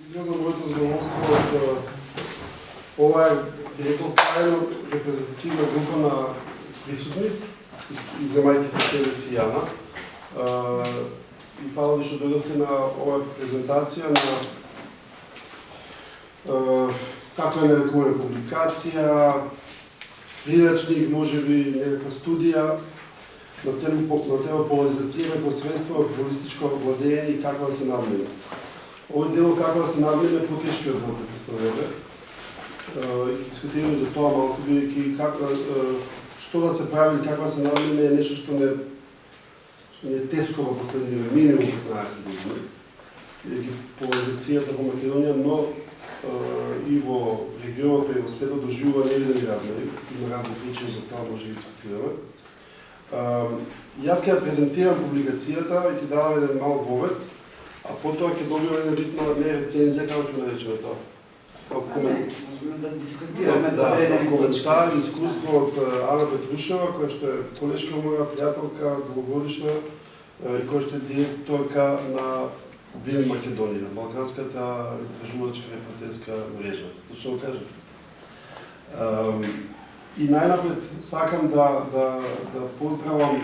изразам моето задоволство от ова е, би рекол, крајно репрезентативна група на присутни, иземајќи се себе си Јана. И фала ви што дојдовте на оваа презентација на како е нарекуваме публикација, прирачник, може би некаква студија на тема поларизација и посредство холистичко владење и како да се надмине. Овој дел како да се надмине е потешкиот дел, представете. Дискутираме за тоа малку, бидејќи што да се прави и како да се надмине е нешто што не е теско во последните минимум 15 години. Бидејќи поларизацијата во Македонија, но и во регионот и во светот доживува невидени размери. Има разни причини за тоа, може да ги дискутираме. Јас ќе ја презентирам публикацијата и ќе давам еден мал вовед, а потоа ќе добиам една вид на рецензија, како ќе наречеме тоа. Да дискутираме за определени точки. Коментар, искуство од Ана Петрушева, која што е колешка моја пријателка, долгогодишна, и која што е директорка на Вин Македонија, Балканската истражувачка репортерска мрежа. Точно го кажам. И најнапред сакам да поздравам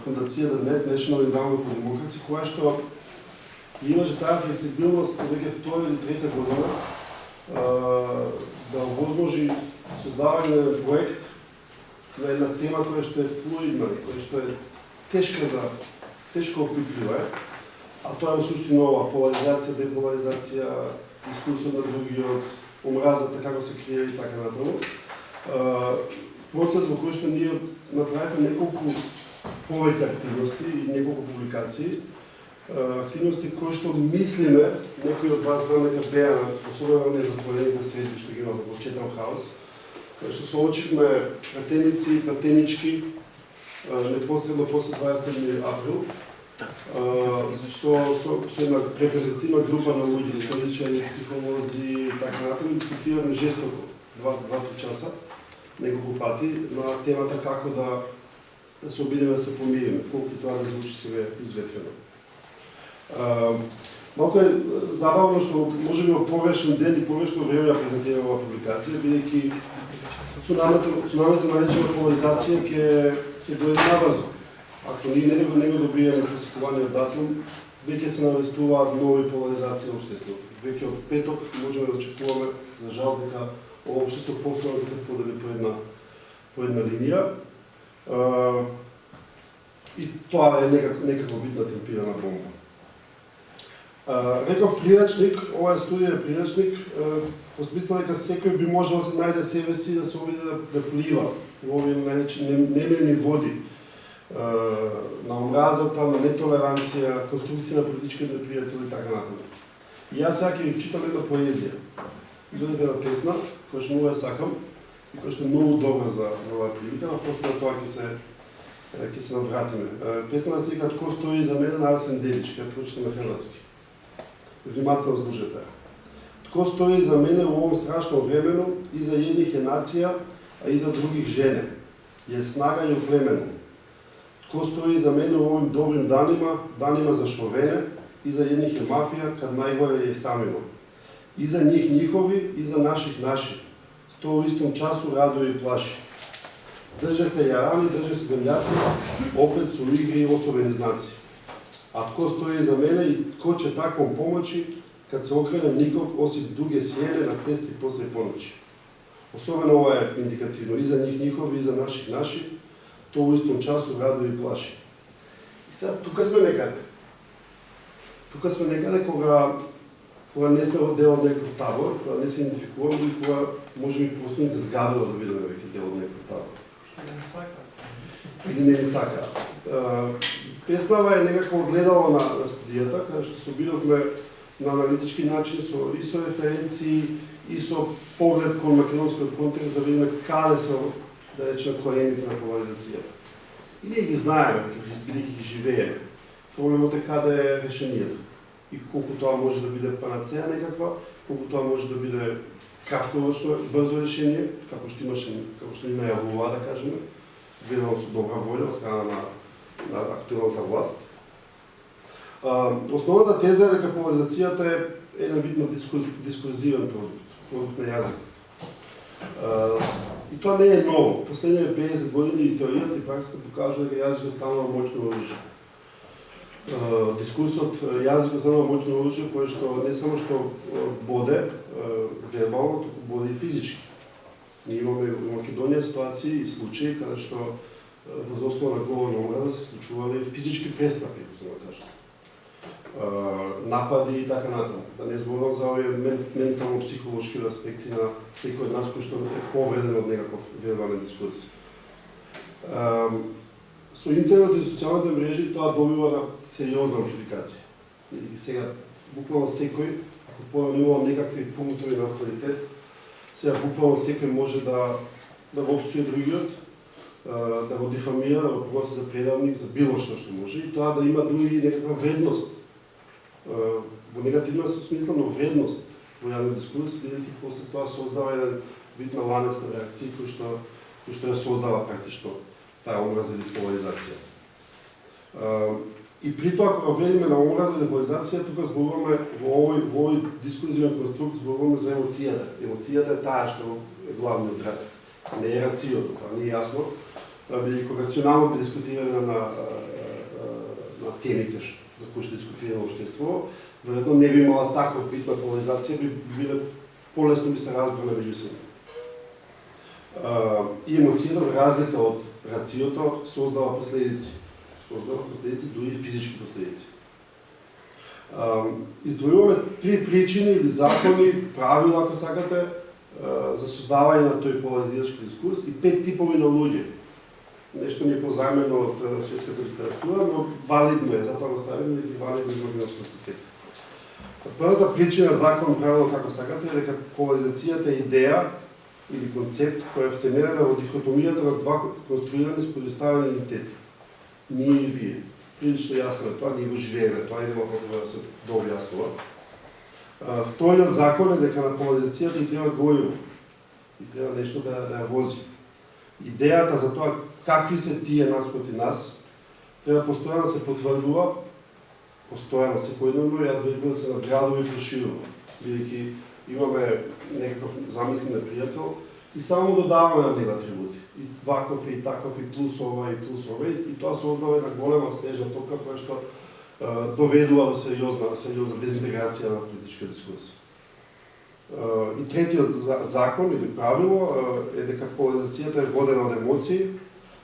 фондацијата NET, National Endowment for Democracy, која што имаше таа флексибилност веќе втора или трета година да овозможи создавање на проект на една тема која што е флуидна, која што е тешко опиплива, а тоа е во суштина ова поларизација, деполаризација, дискурсот на другиот, омразата како се крие и така натаму. Процес во кој што ние направивме неколку повеќе активности и неколку публикации, активности кои што мислиме, некои од вас знам дека беа, особено на незатворените среди што ги имаме во Chatham House, кај што соочивме пратеници и пратенички непосредно после 27 април, со една репрезентативна група на луѓе, историчари, психолози и така натаму, дискутираме жестоко 2-3 часа, неколку пати, на темата како да се обидеме да се помириме, колку тоа да звучи себе изветвено. Малку е забавно што може би во погрешен ден и погрешно време да презентираме оваа публикација, бидејќи цунамито наречено поларизација ќе дојде набрзо. Ако ние не го добиеме класификуваниот датум, веќе се навестуваат нови поларизации во општеството. Веќе од петок можеме да очекуваме, за жал, дека ова општество повторно да се подели по една линија. И тоа е некако видна темпирана бомба. Реков прирачник, ова студија е прирачник, во смисла дека секој би можел да се најде себе си да се обиде да плива во овие немирни води на омразата, на нетолеранција, конструкција на политички непријатели и така натаму. И јас сега ќе ви читам една поезија. Изведете една песна, која што многу ја сакам и која што е многу добра за оваа прилика, а после на тоа ќе се навратиме. Песната се вика "Ко стои за мене" на Арсен Делич, ќе прочитам на хрватски. Внимателно слушате. Ко стои за мене во овом страшно времено, и за едних е нација, а и за других жене. Е снага и оплемено. Ко стои за мене во овим добрим данима за шовене, и за едних е мафија, кад најгоре е самино. И за нив нихови, и за наших наши. Тоа во истом часу радуе и плаши. Држе се јарани, држе се земјаци, опет со игри и особени знаци. А тко стои за мене и тко ќе таквом помочи, кад се окренем никог, осип дуге сиене на цести после поночи. Особено ова е индикативно и за нив нихови, и за наших наши, тоа во истом часу радуе и плаши. И сега, тука сме некаде. Тука сме некаде кога не сме дел од некој табор, кога не се идентификуваме и кога може би просто не се згадува да бидеме веќе дел од некој табор. Или не ни сака. Песнава е некако огледало на студијата, каде што се обидовме на аналитички начин и со референции и со поглед кон македонскиот контекст да видиме каде се, да речеме, корените на поларизацијата. И ние ги знаеме, бидејќи ги живееме. Проблемот е каде е решението. И колку тоа може да биде панацеја некаква, колку тоа може да биде краткорочно, брзо решение, како што ни најавува, да кажеме, гледано со добра волја од страна на актуелната власт. Основната теза е дека поларизацијата е еден вид на дискурзивен продукт на јазик. И тоа не е ново. Последните 50 години и теоријата и праксата покажува дека јазикот станува моќно оружје. Дискурсот јазикот станува моќно оружје кое што не само што боде вербално, туку боде и физички. Ние имаме во Македонија ситуации и случаи каде што воз основа на говор на омраза се случувале физички престапи, да кажам. Напади и така натаму. Да не зборувам за овие ментално-психолошки аспекти на секој од нас кој што е повреден од некаков вербален дискурс. Со интернет и социјалните мрежи тоа добива на сериозна амплификација. И сега буквално секој, ако порано имало некакви пунктови на авторитет, сега буквално секој може да го опсуе другиот, да го дифамира, да го прогласи за предавник, за било што може и тоа да има други некаква вредност. Во негативна смисла, но вредност во јавниот дискурс, бидејќи после тоа создава еден вид на ланец на реакции кој што ја создава практично таа омраза или поларизација. И при тоа, кога велиме на омраза или поларизација, тука зборуваме во овој дискурзивен конструкт, зборуваме за емоцијата. Емоцијата е таа што е главниот драг. Не е рациото, тоа не е јасно, бидејќи рационално би дискутираме на темите за кои што дискутираме општество, веројатно не би имала таков вид на поларизација, би биле полесно би се разбрале меѓу себе. И емоцијата, за разлика од рациото, создава последици. Создава последици, дури физички последици. Издвојуваме 3 причини или закони, правила, ако сакате, за создавање на тој поларизирачки дискурс и 5 типови на луѓе. Нешто не е позајмено од светската литература, но валидно е, затоа го ставиме и валидно из македонскиот текст. Првата причина, закон, правило, како сакате, е дека поларизацијата е идеја или концепт која е втемелена во дихотомијата на два конструирани спротивставени идентитети. Ние и вие. Прилично јасно е тоа, ние го живееме, тоа нема потреба да се дообјаснува. Вториот закон е дека на поларизацијата и треба гориво. И треба нешто да ја вози. Идејата за тоа какви се тие нас проти нас, треба постојано да се потврдува, постојано секојдневно, јас великам да се надградува и проширува. Бидејќи имаме некаков замислен пријател и само додаваме на него атрибути. И ваков, и таков, и плюс ова, и тоа создава една голема снежна топка која што доведува до сериозна дезинтеграција на политичкиот дискурс. И третиот закон или правило е дека поларизацијата е водена од емоции,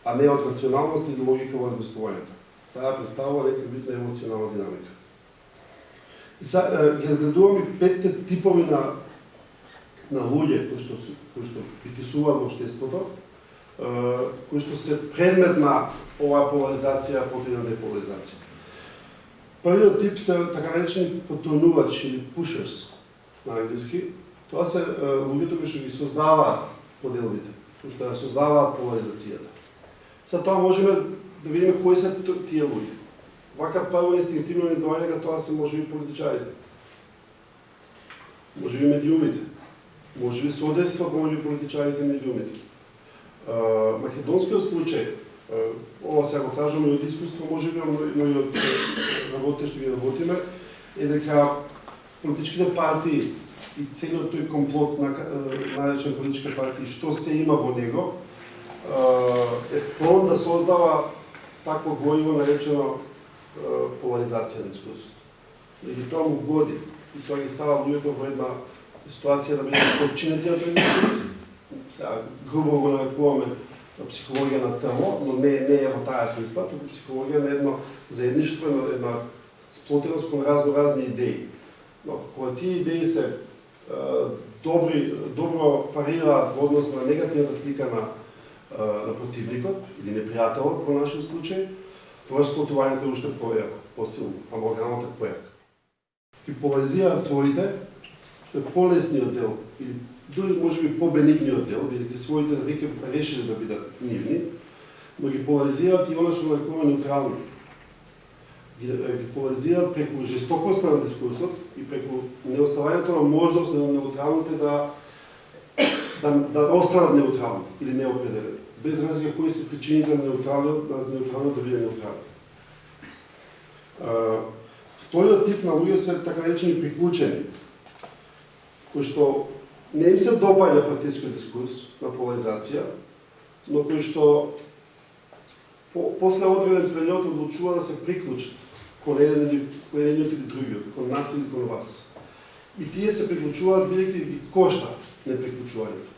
а не од рационалност или логика во размислувањето. Таа представува некој вид на емоционална динамика. И ги разгледуваме 5 типови на луѓе кои што притисуваат во општеството, кои што се предмет на оваа поларизација, потреба деполаризација. Првиот тип се така наречени потонувачи или pushers на англиски. Тоа се луѓето кои што ги создаваат поделбите, кои што создаваат поларизацијата. Сега тоа можеме да видиме кои се тие луѓе. Вака прво инстинктивно ни доаѓа дека тоа се може и политичарите. Може и медиумите. Може и содейства помеѓу политичарите и медиумите. Македонскиот случај, ова сега го кажам и од искуство, може би, но и од работите што ги работиме, е дека политичките партии и целиот тој комплот на наречен политичка партија, што се има во него, е склон да создава такво гориво наречено поларизација на дискурсот. И тоа му годи, и тоа ги става луѓето во една ситуација да бидат подчинети на тој дискурс. Сега, грубо го нарекуваме психологија на ТМО, но не е во таа смисла, туку психологија на едно заедништво, една сплотеност кон разни идеи. Но кога тие идеи се добро парираат во однос на негативната слика на противникот или непријателот во нашиот случај, тоа сплотувањето е уште појако, посилно, амалгамот е појак. И поларизираат своите, што е полесниот дел, или дури може би побенигниот дел, бидејќи своите веќе решили да бидат нивни, но ги поларизираат и оно што нарекуваме неутрални. Ги поларизираат преку жестокоста на дискурсот и преку неоставањето на можност на неутралните да останат неутрални или неопределени. Без разлика кои се причините на неутралниот да биде неутрален. Вториот тип на луѓе се така наречени приклучени, кои што не им се допаѓа партискиот дискурс на поларизација, но кои што после одреден период одлучува да се приклучат кон едниот или другиот, кон нас или кон вас. И тие се приклучуваат бидејќи ги кошта неприклучувањето.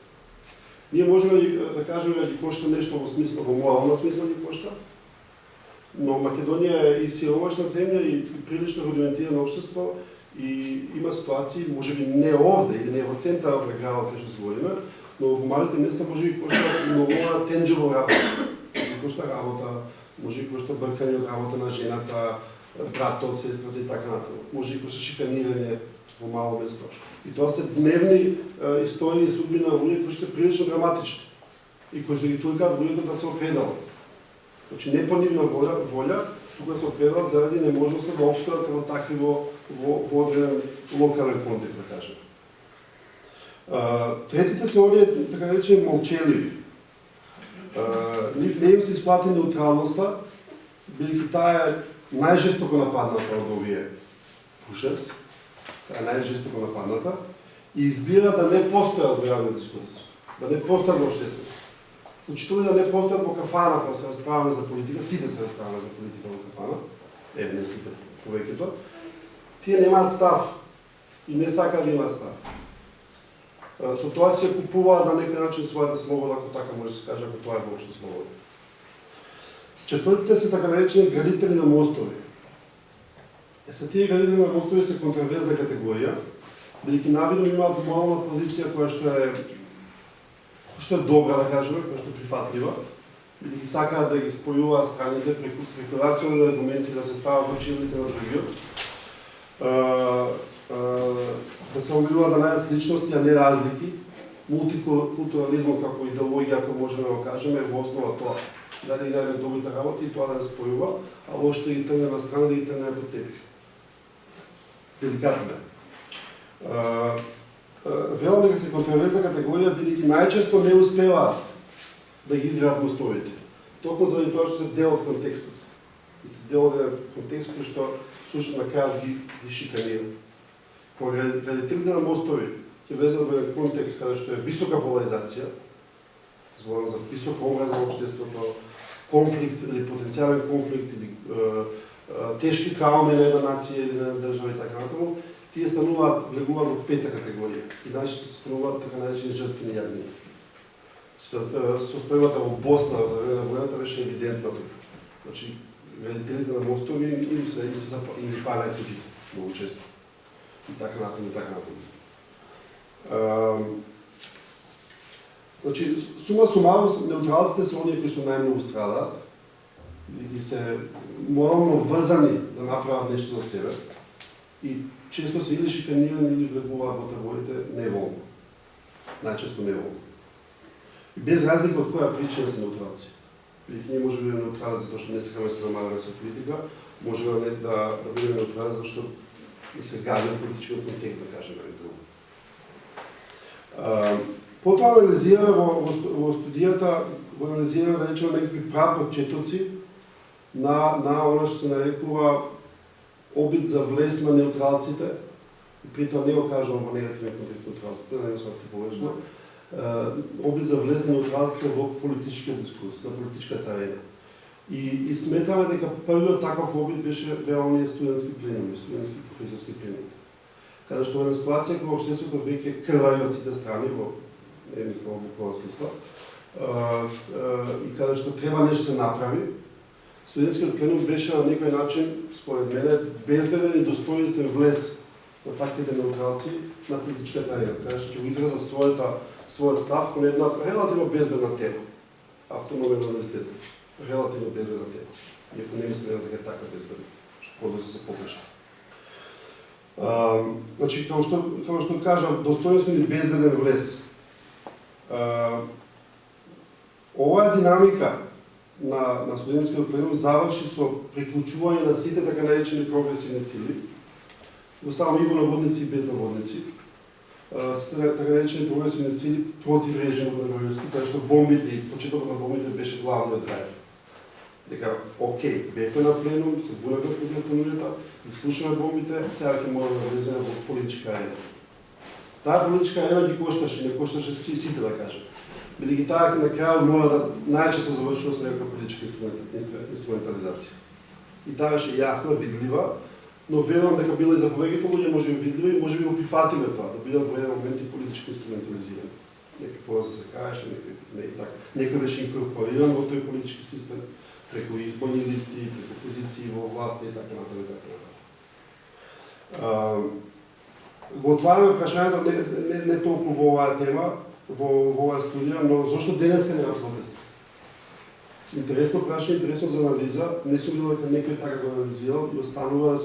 Ние можеме да кажеме да ги кошта нешто во смисла, во морална смисла ги кошта, но Македонија е и сиромашна земја и прилично рудиментирано општество и има ситуации, можеби не овде или не во центарот на градот кај што збориме, но во малите места може би кошта многу тенџево работа. Кошта работа, може би кошта бркање од работа на жената, братот, сестрата и така натаму. Може би кошта шиканирање во мало место. И тоа се дневни истории и судби на луѓе кои се прилично драматични и кои ги туркаат луѓето да се определат. Значи не по нивна волја, туку се определат заради неможноста да опстојат како такви во одреден локален контекст, да кажем. Третите се оние така наречени молчеливи. Нив не им се исплати неутралноста, бидејќи таа е најжестоко нападната од овие пушерс, таа е најжестоко нападната, и избира да не постојат во јавниот дискурс, да не постојат во општеството. Вклучително да не постојат во кафана, кога се расправаме за политика, сите се расправаме за политика во кафана, не сите повеќето, тие немаат став и не сакаат да имаат став. Со тоа се купуваат на некој начин својата слобода, ако така може да се каже, ако тоа е воопшто слобода. Четвртите се така наречени градители на мостови. Се тие градители на мостови се контраверзна категорија, бидејќи навидно имаат морална позиција која што е добра, да кажеме, која што е прифатлива, бидејќи сакаат да ги спојуваат страните преку рационални аргументи да се стават во очилите на другиот, да се обидуваат да најдат личности, а не разлики. Мултикултурализмот како идеологија, ако можеме да го кажеме, во основа тоа да ги даде добрите работи и тоа да не спојува, а лошите ги тргне на страна да ги тргне под тепих. Деликатно е. Велам дека се контраверзна категорија, бидејќи најчесто не успеваат да ги изградат мостовите. Токму заради тоа што се дел од контекстот. И се дел од контекст кој што всушност на крајот ги шиканира. Кога градителите на мостови ќе влезат во контекст каде што е висока поларизација, зборам за висока омраза во општеството, конфликт или потенцијален конфликт или тешки трауми на една нација или на држава и така натаму, тие стануваат, влегуваат во пета категорија и значи стануваат така наречени жртвени јагниња. Состојбата во Босна во време на војната беше евидентна тука. Значи, градителите на мостови им ги палеат куќите многу често. И така натаму, и така натаму. Значи, сума сумарум, неутралците се оние кои што најмногу страдаат и се морално врзани да направат нешто за себе и често се или шиканирани или влегуваат во трговите неволно. Најчесто неволно. И без разлика од која причина се неутралци. Ние може да бидеме неутрални затоа што не сакаме се замараме со политика, може да бидеме неутрални затоа што не се гади политичкиот контекст, да кажеме и друго. Потоа анализираме во студијата, го анализираме да речеме некакви прапочетоци на она што се нарекува обид за влез на неутралците, и при тоа не го кажувам во негативен контекст неутралците, да не сватите погрешно, обид за влез на неутралците во политичкиот дискурс, на политичката арена. И сметаме дека првиот таков обид беше реални студентски пленуми, студентски професорски пленуми. Каде што во една ситуација кога општеството веќе крвари од сите страни, во не мислам во буквална смисла, и каде што треба нешто се направи, студентскиот пленум беше на некој начин, според мене, безбеден и достоинствен влез на таквите неутралци на политичката арена, каде што ќе го израза својот став кон една релативно безбедна тема. Автономија на универзитетот. Релативно безбедна тема. Иако не мислам дека е така безбедна, што подоцна се погреша. Значи, како што кажам, достоинствен и безбеден влез. Оваа динамика на студентскиот пленум заврши со приклучување на сите така наречени прогресивни сили. Оставам и наводници и безнаводници. Сите така наречени прогресивни сили против режимот на Груевски, каде што бомбите и почетокот на бомбите беше главниот драйв. дека, окей, бевме на пленум, се буневме против понудата, и слушаме бомбите, сега ќе можеме да влеземе во политичка арена. Таа политичка арена ги кошташе, не кошташе сите да кажем. Бидејќи таа на крајот мора да најчесто завршува со некаква политичка инструментализација. И таа беше јасна, видлива, но верувам дека била и за повеќето луѓе може би видлива и може би го прифатиме тоа, да бидат во еден момент и политички инструментализирани. Некој повеќе се кажеше, некој беше инкорпориран во тој политички систем, преку изборни листи, преку позиции во власт и така натаму и така натаму. Го отвараме прашањето не толку во оваа тема, во оваа студија, но зошто денеска нема протести? Интересно прашање, интересно за анализа, не сум видел дека некој така го анализирал и останува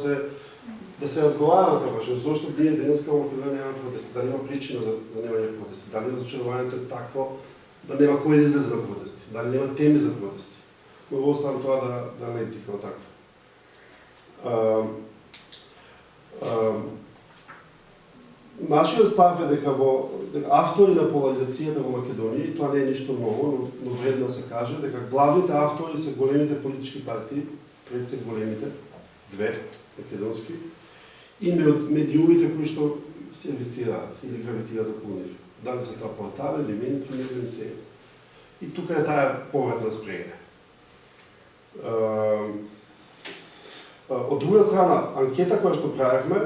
да се разговара на тоа прашање. Зошто денеска во Македонија нема протести? Дали има причина за немање протести? Дали разочарувањето е такво да нема кој да излезе на протести? Дали нема теми за протести? Но го оставам тоа да не ети како такво. Нашиот став е дека автори на поларизацијата во Македонија, и тоа не е ништо ново, но вредно се каже, дека главните автори се големите политички партии, пред се големите, две, македонски, и медиумите кои што сервисираат или гравитираат околу нив. Дали се тоа портали или мејнстрим или се. И тука е таа повратна спрега. Од друга страна, анкета која што правевме,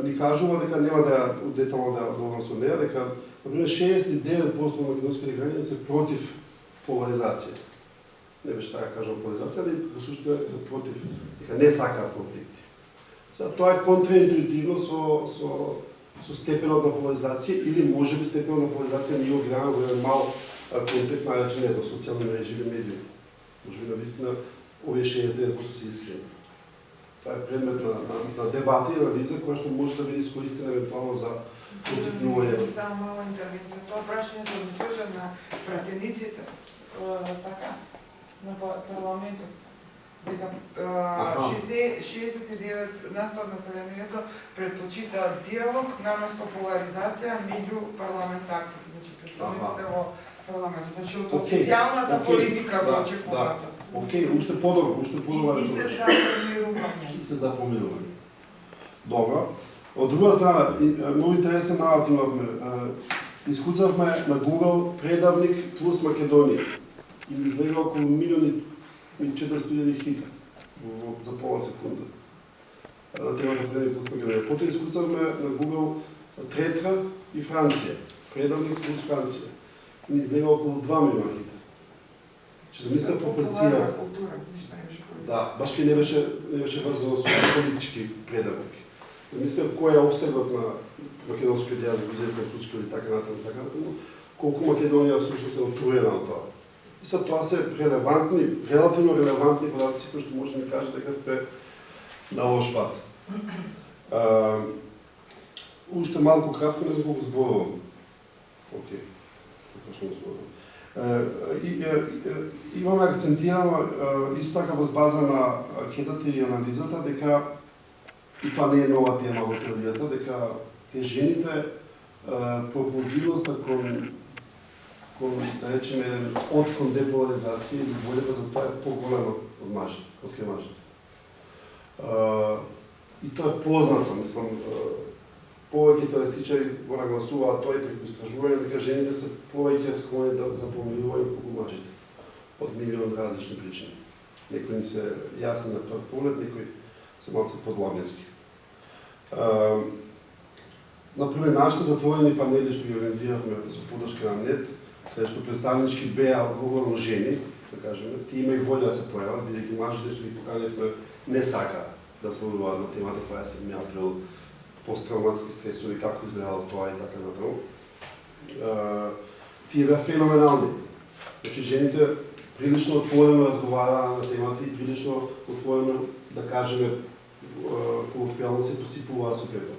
ни кажува дека нема да детално да одам со неја, дека например 69% од македонските граѓани се против поларизација. Не беше така кажува поларизација, али во суштина се против, дека не сакаат конфликти. Сега тоа е контраинтуитивно со степенот на поларизација или можеби степенот на поларизација не го гледаме во еден мал контекст, најрече не за социјални мрежи или медиуми. Можеби навистина овие 69% се искрени. Тоа е предмет на дебата и анализа која што може да биде искористена евентуално за противнување. Само мала интервенција. Тоа прашање се однесува на пратениците, така, на парламентот. Дека 69% од населението предпочитаат диалог наместо поларизација меѓу парламентарците, значи представниците во парламентот. Значи од официјалната политика го очекуваат. Океј, уште подобро. И се за помирување. И се за помирување. Добро. Од друга страна, многу интересен наратив имавме. Искуцавме на Google предавник плюс Македонија. И излега околу 1.400.000 хита за пола секунда. На темата предавник плюс Македонија. Потоа искуцавме на Google Третра и Франција. Предавник плюс Франција. И излега околу 2 милиона хита. Че замислите пропорција. Да, баш не беше врзано со политички предавници. Замислите кој е обсегот на македонскиот јазик, визите на судски или така натаму, колку Македонија всушност е отворена од тоа. И са тоа се релативно релевантни податоци кои што може да ми каже дека сте на лош пат. Уште малку кратко, не знам колку зборувам. Океј, се почнем зборувам. Имаме акцентирано исто така во база на анкетата и анализата дека и тоа не е нова тема во теоријата, дека жените пропозивноста кон да речеме откон деполаризација или волјата за тоа е поголема од мажите, од кај мажите. И тоа е познато, мислам, повеќе теоретичари го нагласуваат тоа и преку истражување дека жените се повеќе склони за помирување колку мажите. Од милион различни причини. Некои се јасни на прв поглед, некои се малце подлагински. Например, нашите затворени панели што ги организиравме со поддршка на НЕТ, каде што представнички беа одговорно жени, да кажеме, тие има и волја да се појават, бидејќи мажите што ги поканивме не сакаат да зборуваат на темата која е 7 април, посттравматски стресови, како изгледало тоа и така натаму. Тие беа феноменални. Значи, жените прилично отворено разговараа на темата и прилично отворено, да кажеме, колоквијално се пресипуваат со пепел.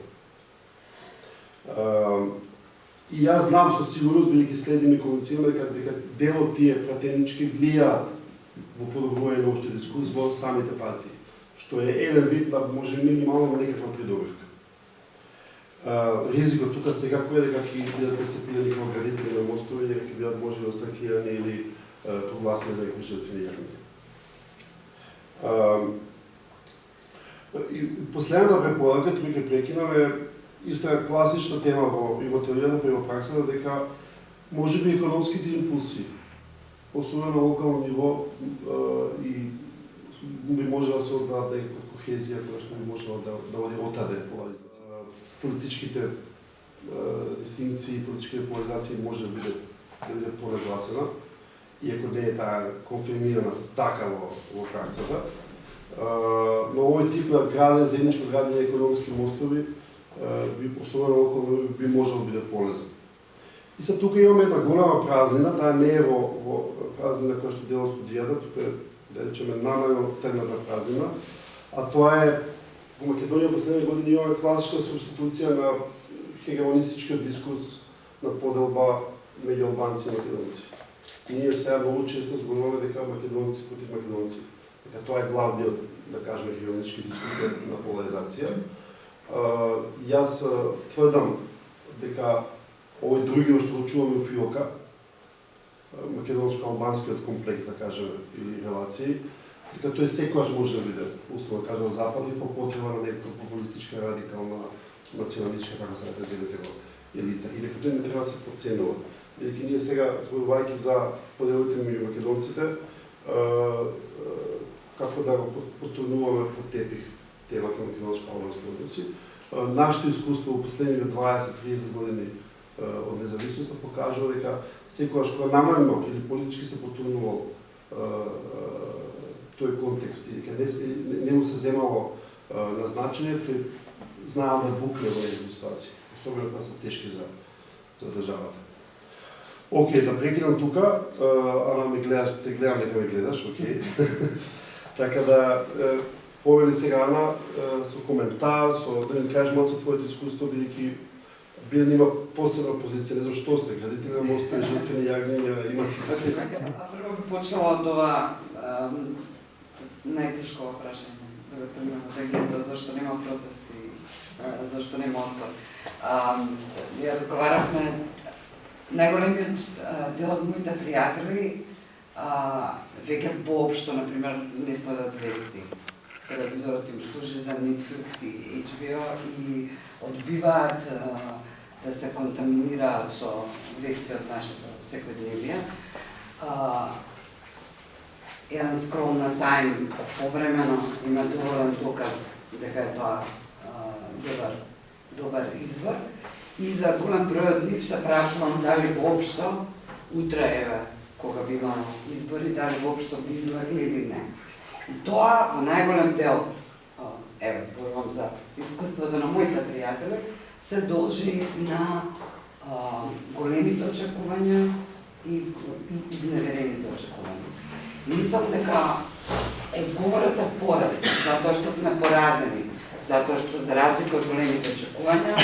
И јас знам со сигурност, бидејќи следим и комуницираме, дека дел од тие пратенички влијаат во подобрување на општи дискурс во самите партии, што е еден вид да може минимално некаква придобивка. Ризикот тука сега кој е дека ќе бидат прецепирани како градители на мостови, дека ќе бидат може остракирани или прогласени за некои жртвени јагниња. И последната препорака, која ќе прекинаме, исто е класична тема и во теоријата и во праксата, дека може би економските импулси, особено на локално ниво, и би може да создаат некаква кохезија, која што би можела да води отаде поларизација. Политичките дистинкции, политичките поларизации може да биде понагласена, иако не е таа конфирмирана така во праксата. Но овој тип на градење, заедничко градење економски мостови, особено локално би можел да биде полезен. И сега тука имаме една голема празнина, таа не е во празнина која што дел студијата, тука е, да речеме, намерно тегната празнина, а тоа е, во Македонија последните години имаме класична субституција на хегемонистичкиот дискурс на поделба меѓу албанци и македонци. Ние сега многу често зборуваме дека македонци против македонци. Дека тоа е главниот, да кажеме, хегемонистички дискурс на поларизација. Јас тврдам дека овој другиот што го чуваме во ФИОКа, македонско-албанскиот комплекс, да кажеме, или релации, дека тој секогаш може да биде, условно кажано, западни по потреба на некоја популистичка, радикална, националистичка, како се преземете го, елита. И дека тој не треба да се подценува. Бидејќи ние сега, зборувајќи за поделите меѓу македонците, како да го потурнуваме под тепих темата на македонско-албански односи, нашето искуство во последните 20-30 години од независноста покажува дека секогаш кога намерно или политички се потурнувал тој контекст и дека не му се земало назначение, тој знаел да букне во некои ситуации, особено кога се тешки за државата. Океј, да прекинам тука, Ана ме гледаш, те гледам дека ме гледаш, океј. Така да повели сега Ана со коментар, да ми кажеш малку со твоето искуство, бидејќи вие има посебна позиција, не знам што сте, градители на мостови, жртвени јагниња, имате... Прво би почнала од ова најтешко прашање, да го тргнем од агенда, зашто нема протести, зашто нема отпор. Ја разговаравме, најголемиот дел од моите пријатели веќе воопшто, например, не следат вести. Телевизорот им служи за Netflix и HBO и одбиваат да се контаминираат со вести од нашето секојдневие. Еден скрол на Time повремено има доволен доказ дека е тоа добар избор. И за голем број од нив се прашувам дали воопшто утре, еве, кога би имало избори, дали воопшто би излегли или не. И тоа во најголем дел, еве, зборувам за искуството на моите пријатели, се должи на големите очекувања и изневерените очекувања. Мислам дека одговорот е пораз, затоа што сме поразени, затоа што за разлика од големите очекувања,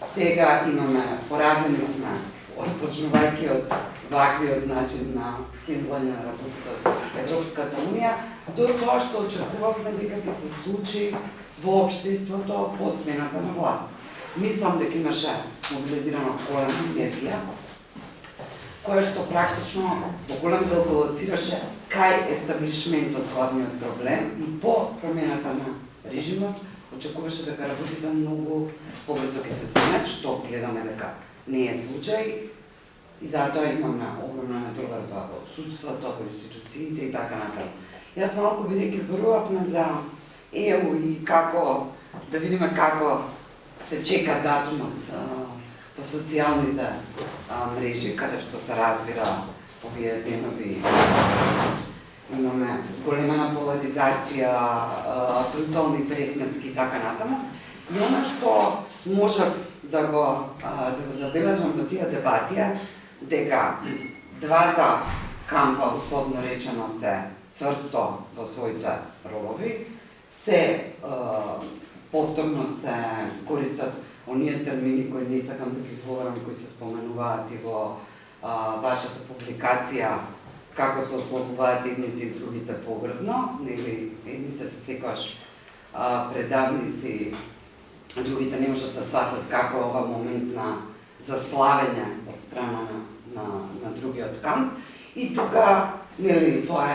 сега имаме, поразени сме, почнувајќи од ваквиот начин на изгледање на работата од Европската унија, до тоа што очекувавме дека ќе се случи во општеството по смената на власт. Мислам дека имаше мобилизирана голема енергија, која што практично во голем дел балансираше кај естаблишментот главниот проблем и по промената на режимот очекуваше дека работите многу побрзо ќе се сменат, што гледаме дека не е случај и затоа имаме огромна недоверба во судството, во институциите и така натаму. Јас малку бидејќи зборувавме за ЕУ и како да видиме како се чека датумот по социјалните мрежи, каде што се разбира овие денови имаме зголемена поларизација, брутални пресметки и така натаму. И оно што можев да го забележам во тие дебати е дека двата кампа, условно речено, се цврсто во своите ровови, се повторно се користат оние термини кои не сакам да ги изговорам, кои се споменуваат и во вашата публикација, како се ослобуваат едните и другите погребно, нели едните се секогаш предавници, другите не можат да сватат како ова момент на заславење од страна на другиот камп. И тука, нели, тоа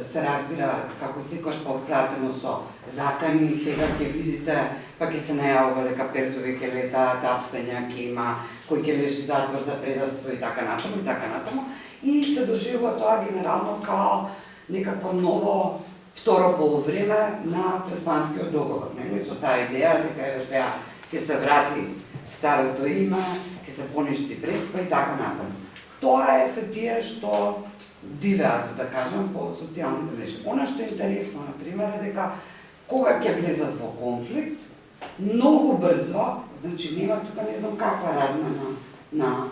се разбира како секојаш попратено со закани, сега ќе видите, па ќе се најавува дека Пертови ќе летаат, апстења ќе има, кој ќе лежи затвор за предавство и така натаму, и се доживува тоа генерално као некакво ново второ полувреме на Преспанскиот договор, нели, со таа идеја дека еве сега ќе се врати старото име, ќе се поништи Преспа и така натаму. Тоа се тие што дивеат, да кажам, по социјалните мрежи. Она што е интересно, например, е дека кога ќе влезат во конфликт, многу брзо, значи нема тука не знам каква размена на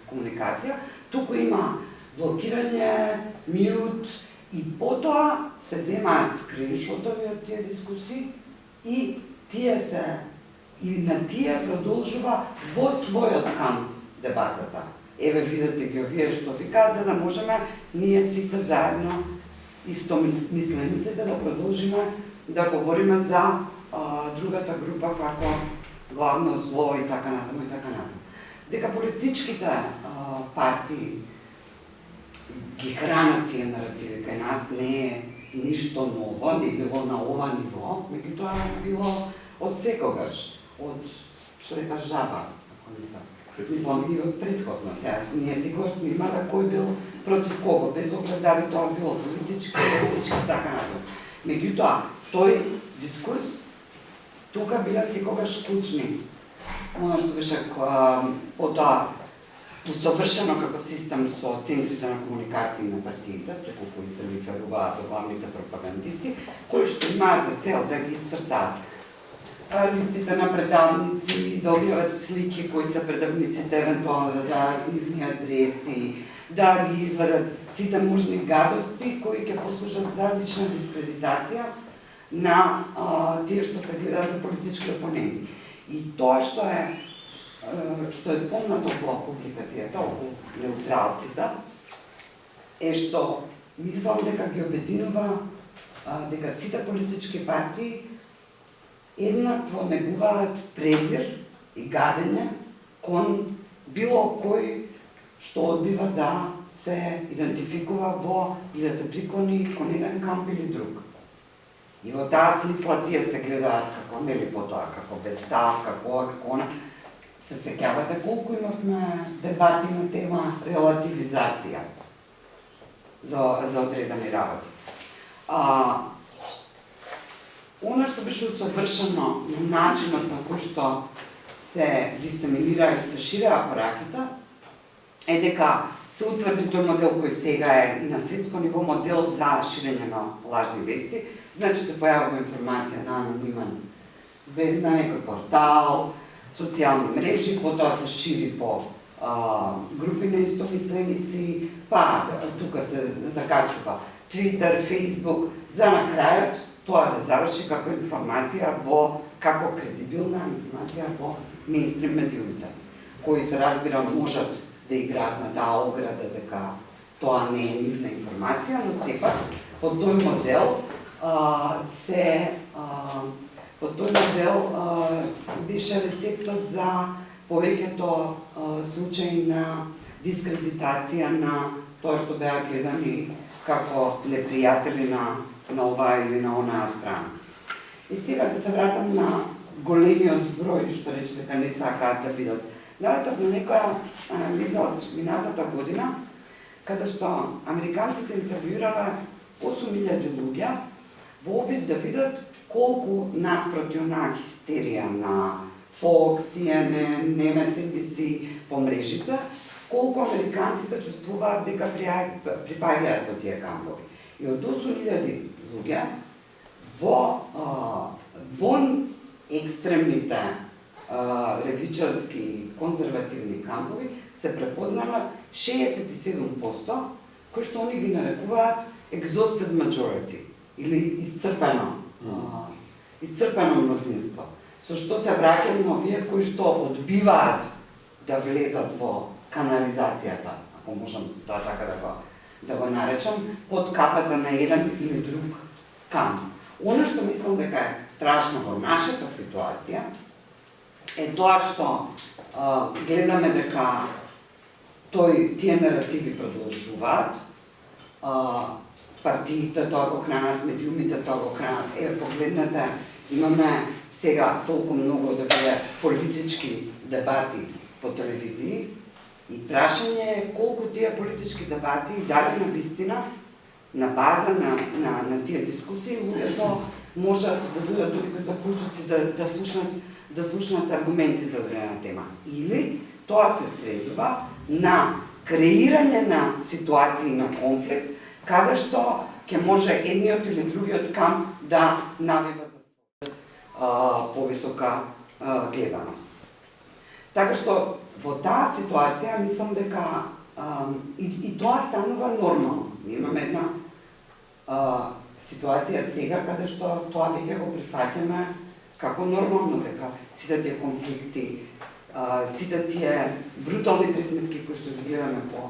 комуникација, туку има блокирање, мјут и потоа се земаат скриншотови од тие дискусии и на тие продолжува во својот камп дебатата. Еве видите ги овие што ви кажа, да можеме ние сите заедно истомислениците да продолжиме да говориме за другата група како главно зло и така натаму. Дека политичките партии ги хранат тие наративи кај нас не е ништо ново, не било на ова ниво, меѓутоа било од секогаш, од што е жаба, ако не се. Мислам и од претходно, сега ние секогаш сме имали кој бил против кого, без оглед дали тоа било политички, така натаму. Меѓутоа, тој дискурс тука била секогаш клучни. Оно што беше потоа усовршено како систем со центрите на комуникација на партиите, преку кои се реферуваат до главните пропагандисти, кои што имаат за цел да ги исцртаат листите на предавници, да објават слики кои се предавниците, евентуално да дадат нивни адреси, да ги извадат сите можни гадости кои ќе послужат за лична дискредитација на тие што се гледаат за политички опоненти. И тоа што е спомнато во публикацијата околу неутралците е што мислам дека ги обединува дека сите политички партии еднакво негуваат презир и гадење кон било кој што одбива да се идентификува во и да се приклони кон еден камп или друг. И во таа смисла тие се гледаат како, нели потоа, како Вестав, како она. Се сеќавате колку имавме дебати на тема релативизација за одредени работи. Оно што беше усовршено на начинот на кој што се дисеминира и се ширеа пораките, е дека се утврди тој модел кој сега е и на светско ниво модел за ширење на лажни вести. Значи се појавува информација на анонимен на некој портал, социјални мрежи, потоа се шири по групи на истомисленици, па тука се закачува Twitter, Facebook, за на крајот тоа да заврши како информација како кредибилна информација во мејнстрим медиумите, кои се разбира можат да играат на таа ограда дека тоа не е нивна информација, но сепак по тој модел беше рецептот за повеќето случаи на дискредитација на тоа што беа гледани како непријатели на оваа или на онаа страна. И сега да се вратам на големиот број што рече дека не сакаат да бидат. Наратав на некоја анализа од минатата година, каде што американците интервјуирале 8.000 луѓе во обид да видат колку наспроти онаа хистерија на Fox, CNN, MSNBC по мрежите, колку американците чувствуваат дека припаѓаат во тие кампови. И од 8.000 луѓе вон екстремните левичарски конзервативни кампови се препознала 67%, кои што они ги нарекуваат exhausted majority или исцрпено мнозинство, со што се враќам на овие кои што одбиваат да влезат во канализацијата, ако можам тоа така да го наречам, под капата на еден или друг камп. Оно што мислам дека е страшно во нашата ситуација е тоа што гледаме дека тие наративи продолжуваат, партиите тоа го хранат, медиумите тоа го хранат. Погледнете, имаме сега толку многу да биде политички дебати по телевизии и прашање е колку тие политички дебати и дали на вистина на база на тие дискусии луѓето можат да бидат дури без заклучоци да слушнат аргументи за одредена тема. Или тоа се сведува на креирање на ситуации на конфликт, каде што ќе може едниот или другиот камп да навива за повисока гледаност. Така што во таа ситуација мислам дека и тоа станува нормално. Имаме една ситуација сега каде што тоа веќе го прифаќаме како нормално, дека сите тие конфликти, сите тие брутални пресметки кои што ги гледаме по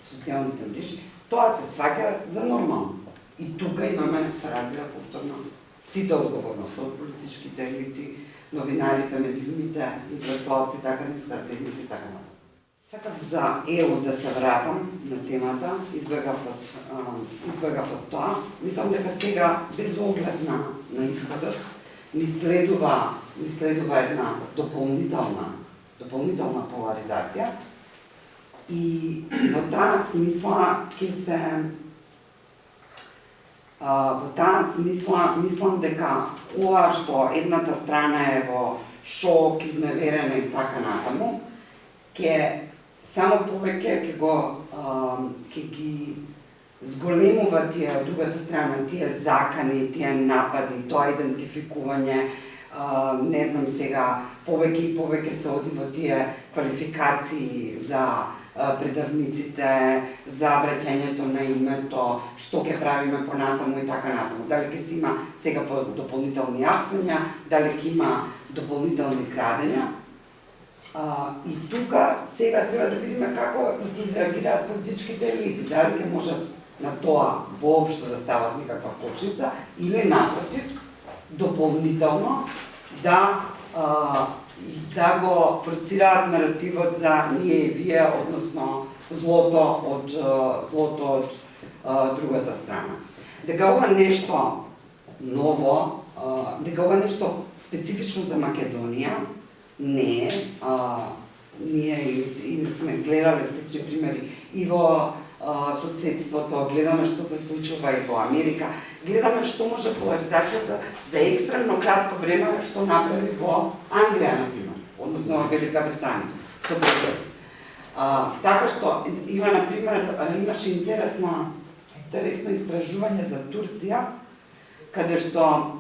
социјалните мрежи, тоа се сваќа за нормално. И тука имаме, се разбира повторно, сите одговорност од политичките елити, новинарите, медиумите, интелектуалци, академска заедница и така натаму. Сакав за ЕО да се вратам на темата, избегав од тоа. Мислам дека сега, без оглед на исходот, ни следува една дополнителна поларизација и во таа смисла мислам дека ова што едната страна е во шок, изневерена и така натаму, ќе само повеќе ќе ги зголемува тие од другата страна, тие закани, тие напади, тоа идентификување, не знам сега, повеќе и повеќе се оди во тие квалификации за предавниците, за враќањето на името, што ќе правиме понатаму и така натаму. Дали ќе си има сега дополнителни апсања, дали ќе има дополнителни крадења. И тука сега треба да видиме како ги изреагираат политичките елити, дали ќе можат на тоа воопшто да стават никаква почница или напротив, дополнително да го форсираат наративот за ние и вие, односно злото од другата страна. Дека ова нешто ново, дека ова нешто специфично за Македонија не е. Ние и сме гледале слични примери и во соседството, гледаме што се случува и во Америка, гледаме што може поларизацијата за екстремно кратко време што направи во Англија, например, односно во Велика Британија. Така што има, например, имаше интересно истражување за Турција, каде што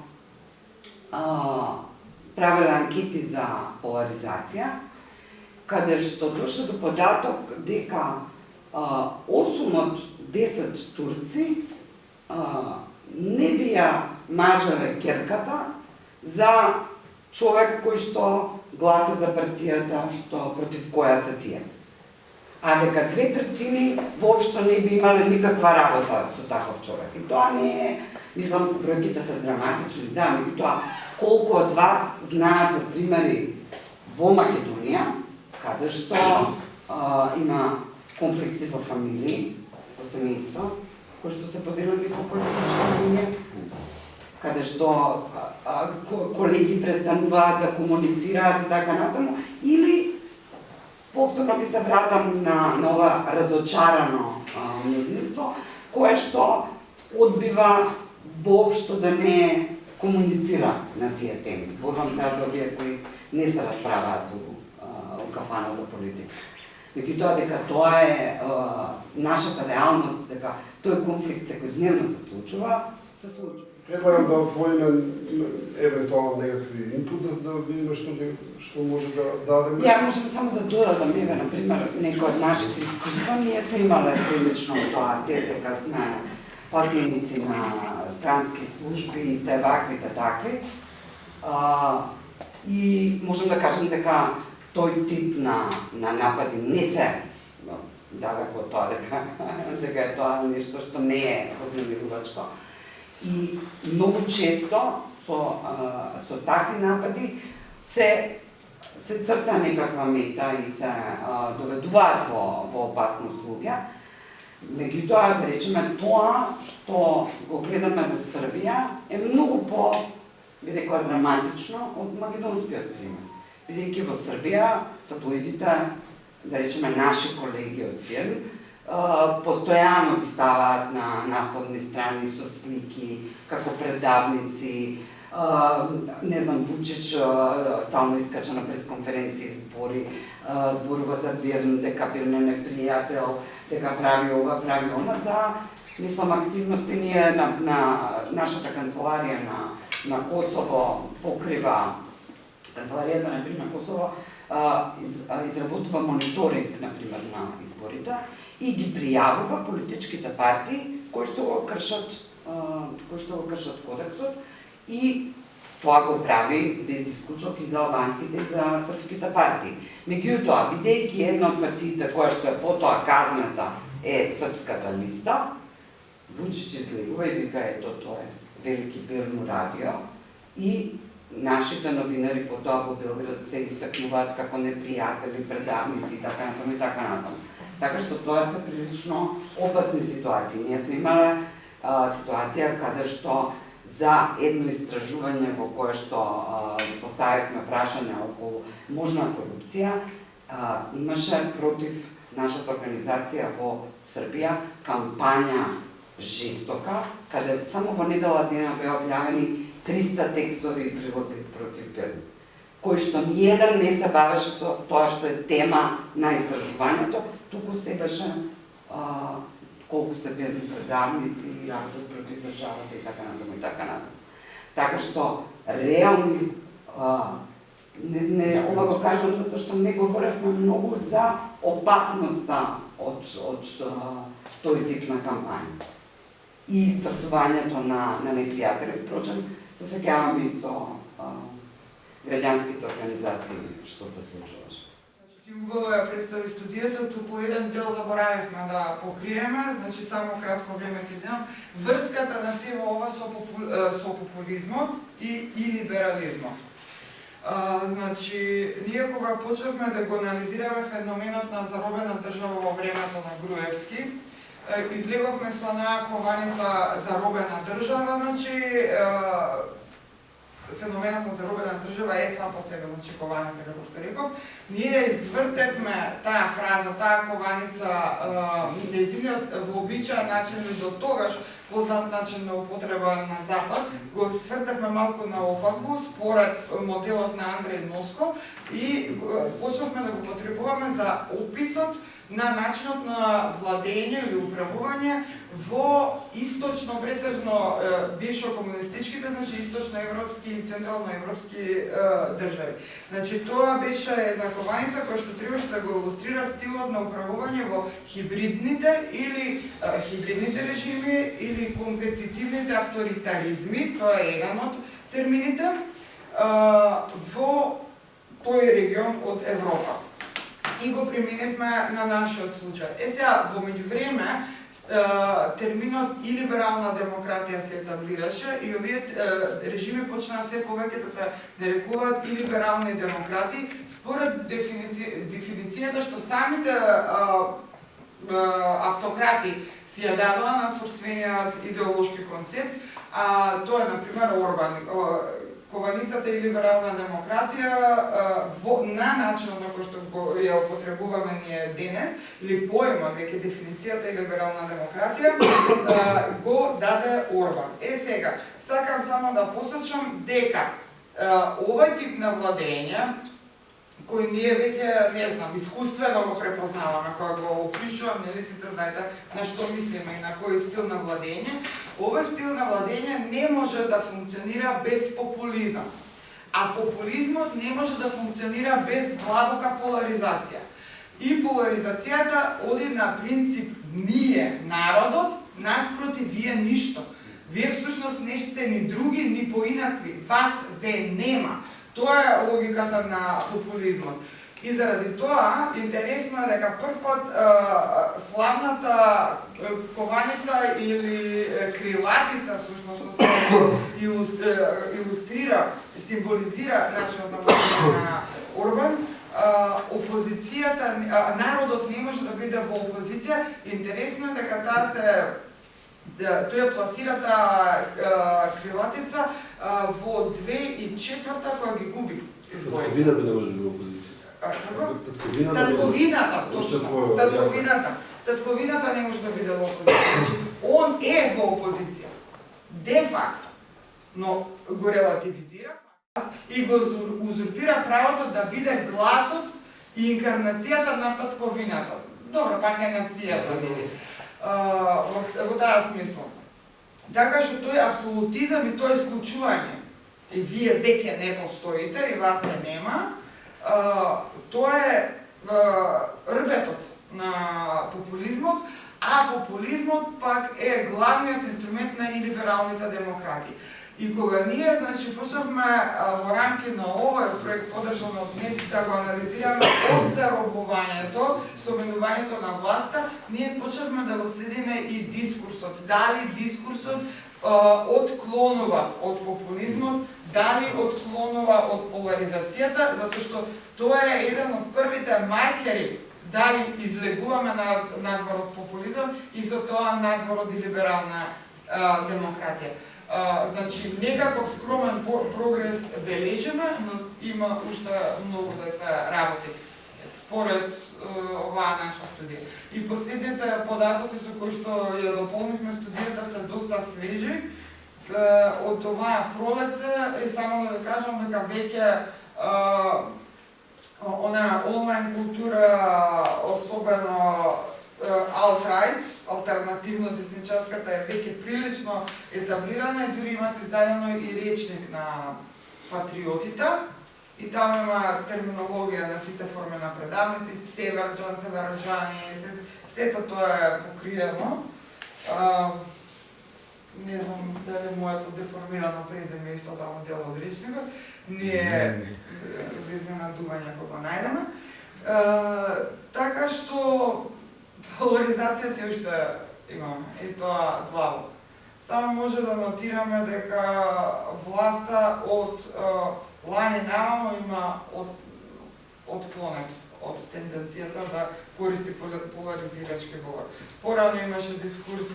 правеле анкети за поларизација, каде што дошло до податок дека 8 од 10 турци не бија мажале керката за човек кој што гласа за партијата против која се тие. А дека 2/3 воопшто не би имале никаква работа со таков човек. И тоа не е, мислам, бројките се драматични, да, меѓутоа колку од вас знаат за примери во Македонија, каде што има конфликти во фамилии, во семејство, кои што се поделени по политички линија, каде што колеги престануваат да комуницираат и така натаму, или повторно ги се вратам на ова разочарано мнозинство, кое што одбива воопшто да не комуницира на тие теми. Зборувам сега за овие кои не се расправаат у кафана за политика. Меѓутоа дека тоа е нашата реалност, дека тој конфликт секојдневно се случува. Предлагам да отвориме евентуално некакви инпути, да видиме што може да дадеме. Ја можам само да додадам, например, некои од нашите искуства. Ние сме имале прилично тоа, дека сме платеници на странски служби, те вакви, те такви. И можам да кажем дека тој тип на напади не се далеко од тоа, дека е тоа нешто што не е вознемирувачко. И многу често со такви напади се се црта некаква мета и се доведуваат во опасност луѓе. Меѓутоа, да речеме, тоа што го гледаме во Србија е многу по, би рекла, драматично од македонскиот пример. Бидејќи во Србија, таблоидите, да речеме, наши колеги од ПИРН, постојано ги ставаат на насловни страни со слики, како предавници, не знам, Вучич стално искача на пресконференции, зборува за ПИРН, дека ПИРН е непријател, дека прави ова, прави она, за, мислам, активности ние на нашата канцеларија на Косово покрива, канцеларијата на ПИРН на Косово изработува мониторинг, например, на изборите и ги пријавува политичките партии кои што го кршат кодексот и тоа го прави без исклучок и за албанските и за српските партии. Меѓутоа, бидејќи една од партиите која што е потоа казната е Српската листа, Вучич излегува и вика, ето тоа е велики ПИРН радио и нашите новинари потоа во Белград се истакнуваат како непријатели, предавници и така натаму и така натаму. Така што тоа се прилично опасни ситуации. Ние сме имале ситуација каде што за едно истражување во кое што поставивме прашање околу можна корупција, имаше против нашата организација во Србија кампања жестока, каде само во недела дена беа објавени 300 текстови и прилози против ПИРН, кои што ниеден не се бавеше со тоа што е тема на истражувањето, туку се беше колку се били предавници и работат против државата и така натаму и така натаму. Така што реални ова го кажам затоа што не говоревме многу за опасноста од тој тип на кампања и исцртувањето на непријатели. Впрочем, се сеќавам и со граѓанските организации што се случуваше. Ти убаво ја представи студијата, туку еден дел заборавивме да покриеме, значи само кратко време ќе земам, врската на сево ова со популизмот и либерализмот. Значи, ние кога почнавме да го анализираме феноменот на заробена држава во времето на Груевски, излеговме со онаа кованица заробена држава, значи феноменот на заробена држава е сам по себе, значи кованица, како што реков. Ние извртевме таа фраза, таа кованица, незиниот вообичаен начин или до тогаш познат начин на употреба на Запад, го свртевме малку наопаку според моделот на Андреј Носко и почнавме да го потребуваме за описот на начинот на владење или управување во источно претежно бившо комунистичките, значи источноевропски и централноевропски држави. Значи тоа беше една кованица која што требаше да го илустрира стилот на управување во хибридните режими или компетитивните авторитаризми, тоа е еден од термините, во тој регион од Европа. И го применивме на нашиот случај. Сега, во меѓувреме, терминот и либерална демократија се етаблираше и овие режими почнаа се повеќе да се нарекуваат и либерални демократи според дефиницијата што самите автократи си ја дадоа на собствениот идеолошки концепт, тоа е, например, Орбан. Кованицата и либерална демократија на начинот на кој што ја употребуваме ние денес, или поимот, веќе дефиницијата и либерална демократија, го даде Орбан. Сега, сакам само да посочам дека овој тип на владење, кој ние веќе, не знам, искуствено го препознаваме, кога го опишувам, нели сите знаете на што мислиме и на кој стил на владење, овој стил на владење не може да функционира без популизам. А популизмот не може да функционира без длабока поларизација. И поларизацијата оди на принцип ние, народот, наспроти вие ништо. Вие всушност не сте ни други, ни поинакви. Вас ве нема. Тоа е логиката на популизмот. И заради тоа, интересно е дека првпат славната кованица или крилатица, всушност, што се илустрира, символизира начинот на мислење на Орбан, опозицијата, народот не може да биде во опозиција. Интересно е дека таа тој пласира таа крилатица во 2004 кога ги губи изборите. Татковината не може да биде опозиција. Татковината, точно. Татковината не може да биде во опозиција. Значи, он е во опозиција. Де факто. Но го релативизира и го узурпира правото да биде гласот и инкарнацијата на татковината. Добро, пак е нацијата, нели? Во таа смисла. Така што тој апсолутизам и тој исклучување, и вие веќе не постоите, и вас ме нема, тоа е рбетот на популизмот, а популизмот пак е главниот инструмент на илибералните демократи. И кога ние, значи, почнавме во рамки на овој проект подржан од НЕД да го анализираме од заробувањето, соменувањето на власта, ние почнавме да го следиме и дискурсот. Дали дискурсот отклонува од популизмот, дали отклонува од поларизацијата, затоа што тоа е еден од првите маркери дали излегуваме надвор од популизам и со тоа надвор од либерална демократија. Значи, некаков скромен прогрес бележиме, но има уште многу да се работи според оваа наша студија. И последните податоци со кои што ја дополнивме студијата се доста свежи. Од оваа пролеце, и само да ви кажам дека веќе она онлайн култура, особено alt-right, алтернативно десничарската е веќе прилично етаблирана и дури имат издадено и речник на патриотите. И таму има терминологија на сите форми на предавници, северџан, северџани, сето тоа е покриено. Не знам дали моето деформирано презиме исто таму дел од речникот, не е за изненадување кога најдеме. Така што поларизација се уште имаме, и тоа длаво. Само може да нотираме дека власта од лани навамо има отклонет од тенденцијата да користи поларизирачки говор. Порано имаше дискурс,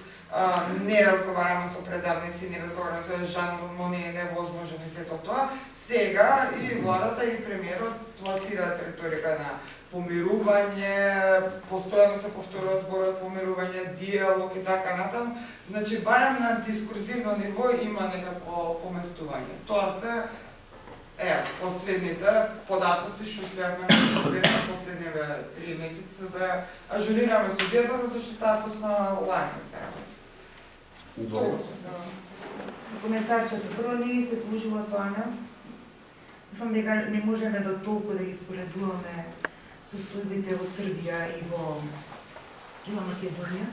не разговараме со предавници, не разговараме со Жан Моне, невозможен и сето тоа. Сега и владата и премиерот пласираат риторика на помирување, постојано се повторува зборот помирување, диалог и така натаму. Значи, барем на дискурзивно ниво има некакво поместување. Тоа се последните податоци што успеавме на последниве 3 месеци да ажурираме студијата, затоа што таа почна лани да се работи. Добро. Коментарчето. Прво не ми се служила со Ана. Мислам дека не можеме до толку да ги споредуваме со судбите во Србија и во Македонија.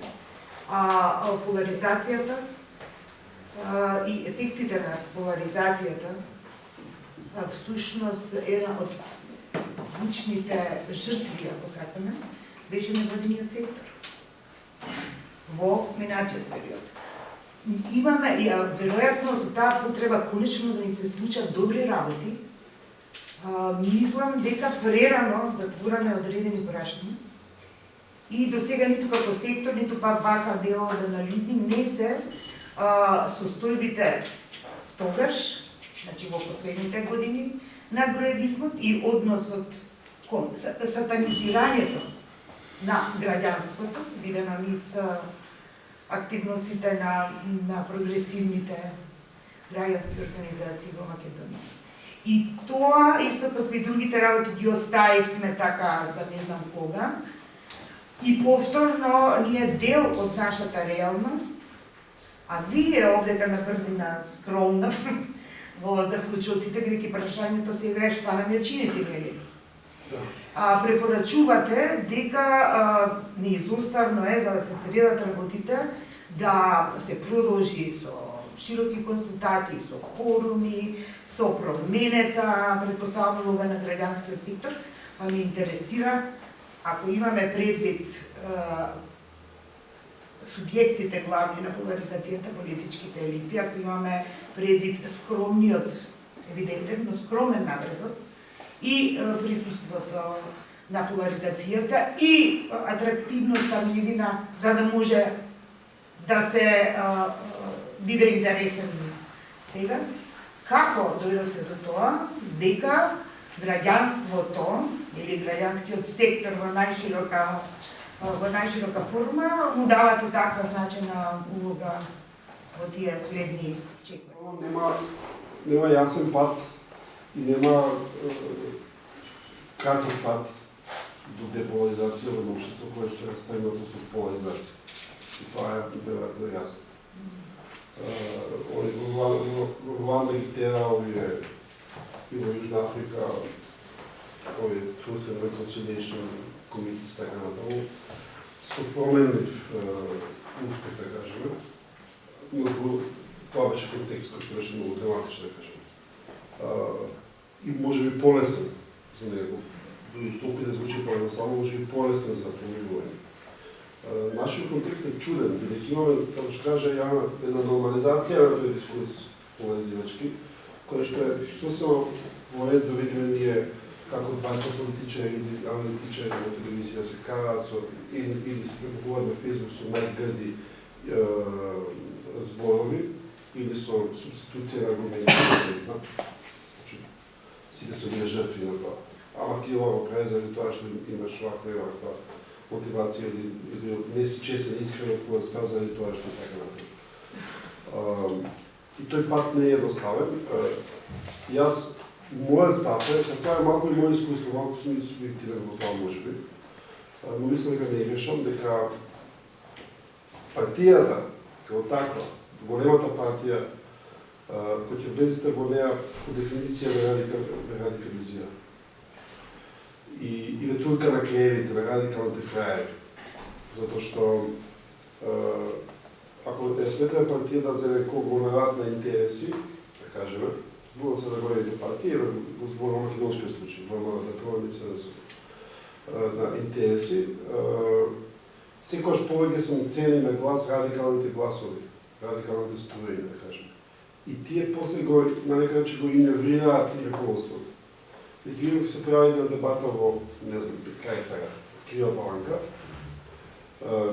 Поларизацијата и ефектите на поларизацијата всушност една од звучните жртви, ако сакаме, беше невладиниот сектор во минатиот период. Имаме, веројатно за таа потреба конечно да ни се случат добри работи, мислам дека прерано затвораме одредени прашања и до сега ниту како сектор, ниту пак вака дел од анализи не се состојбите тогаш, значи во последните години, на гроевизмот и односот кон сатанизирањето на граѓанството, видено низ активностите на прогресивните граѓански организации во Македонија. И тоа, исто како и другите работи, ги оставивме така за не знам кога. И повторно, ние дел од нашата реалност, а вие овдека на брзина скромна во заклучоците, бидејќи прашањето сега е шта нам ја чините, нели? Препорачувате дека неизоставно е, за да се средат работите, да се продолжи со широки консултации, со форуми, со променета, предпоставам улога на граѓанскиот сектор, па ме интересира, ако имаме предвид субјектите главни на поларизацијата, политичките елити, ако имаме предвид скромниот, евидентен, но скромен напредок и присуството на поларизацијата и атрактивноста нивина, за да може да се биде интересен сега. Како дојдовте до тоа дека граѓанството или граѓанскиот сектор во најширока форма му давате таква значена улога во тие следни чекови? Нема јасен пат и нема краток пат до деполаризација во општество кое што е стегнато со поларизација. И тоа е веројатно јасно. Во Руанда ги тера овие и во Јужна Африка овие Truth and Reconciliation Committees, така натаму, со променлив успех, да кажеме, но тоа беше контекст кој што беше многу драматичен, да кажеме. И може би полесен за него, дури толку да звучи поедноставно, може би полесен за помирување. Нашиот контекст е чуден, бидејќи имаме, како што кажа Јана, една нормализација на тој дискурс поларизирачки, кој што е сосема во ред да видиме ние како двајца политичари или аналитичари на телевизија се караат или се препокуваат на Фейсбук со најгрди зборови или со субституција на аргументи. Сите се биле жртви на тоа. Ама ти ова прави заради тоа што имаш ваква мотивација или не си честен, искрен од твоја став заради тоа што така направи. И тој пат не е едноставен. Јас, мојот став е, се тоа е малку и моје искуство, малку сум и субјективен во тоа можеби, но мислам дека не грешам, дека партијата, како таква, големата партија, кој ќе влезете во неа по дефиниција ме радикализира. И ретурка на креевите, на радикалните краеви. Затоа што ако е сметаме партија да земе конгломерат на интереси, да кажеме, зборам се на големите партии, го зборам македонскиот случај, ВМР, Провиница, на интереси, секогаш повеќе се цени на глас радикалните гласови, радикалните струи, да кажеме. И тие после го, на некој начин го иневрираат и ръководството. И винаги се прави една дебата во, не знам, кај сега, Крива Паланка,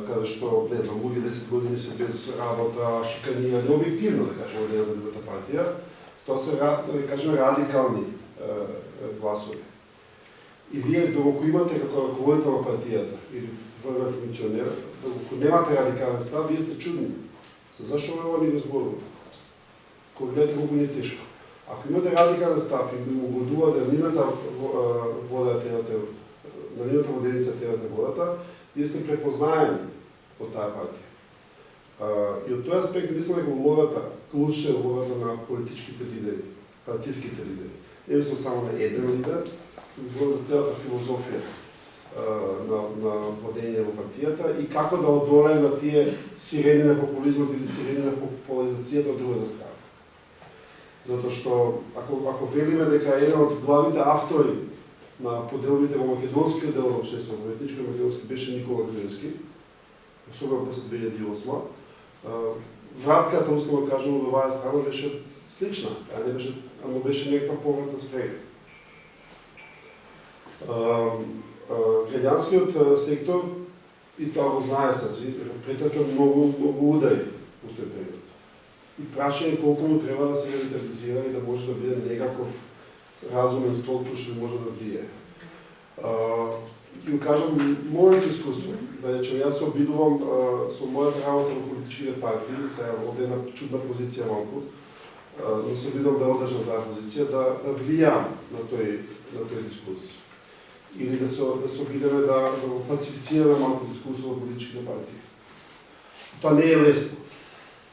каде што, не знам, луѓе 10 години се без работа, шиканирани, објективно, да кажем, од една другата партија, тоа се, да кажем, радикални гласови. И вие, доколку имате како ръководител на партијата, или врвен функционер, доколку немате радикален став, вие сте чудни. Зашо ова ни го зборува? Кога гледате колку не е тешко. Ако имате радикален став и му годува да нивната воденица терате водата, вие сте препознаени од таа партија. И од тој аспект мислам дека улогата, клучна е улогата на политичките лидери, партиските лидери. Не мислам само на еден лидер, но за целата филозофија на водење во партијата и како да одолее на тие сирени на популизмот или сирени на поларизацијата од другата страна. Затоа што, ако велиме дека еден од главните автори на поделбите во македонскиот дел на општеството, во етничко македонски, беше Никола Груевски, особено после 2008, вратката, условно кажано, до оваа страна беше слична, ама беше некаква повратна спрега. Граѓанскиот сектор, и тоа го знае саци, претрпа многу удари во тој период. И прашање колку му треба да се ревитализира и да може да биде некаков разумен столб што може да влие. И го кажам, моето искуство, да речем, јас се обидувам со мојата работа во политичките партии, сега од една чудна позиција малку, но се обидувам да одржам таа позиција, да влијам на тој дискурс. Или да се обидеме да пацифицираме малку дискурсот во политичките партии. Тоа не е лесно.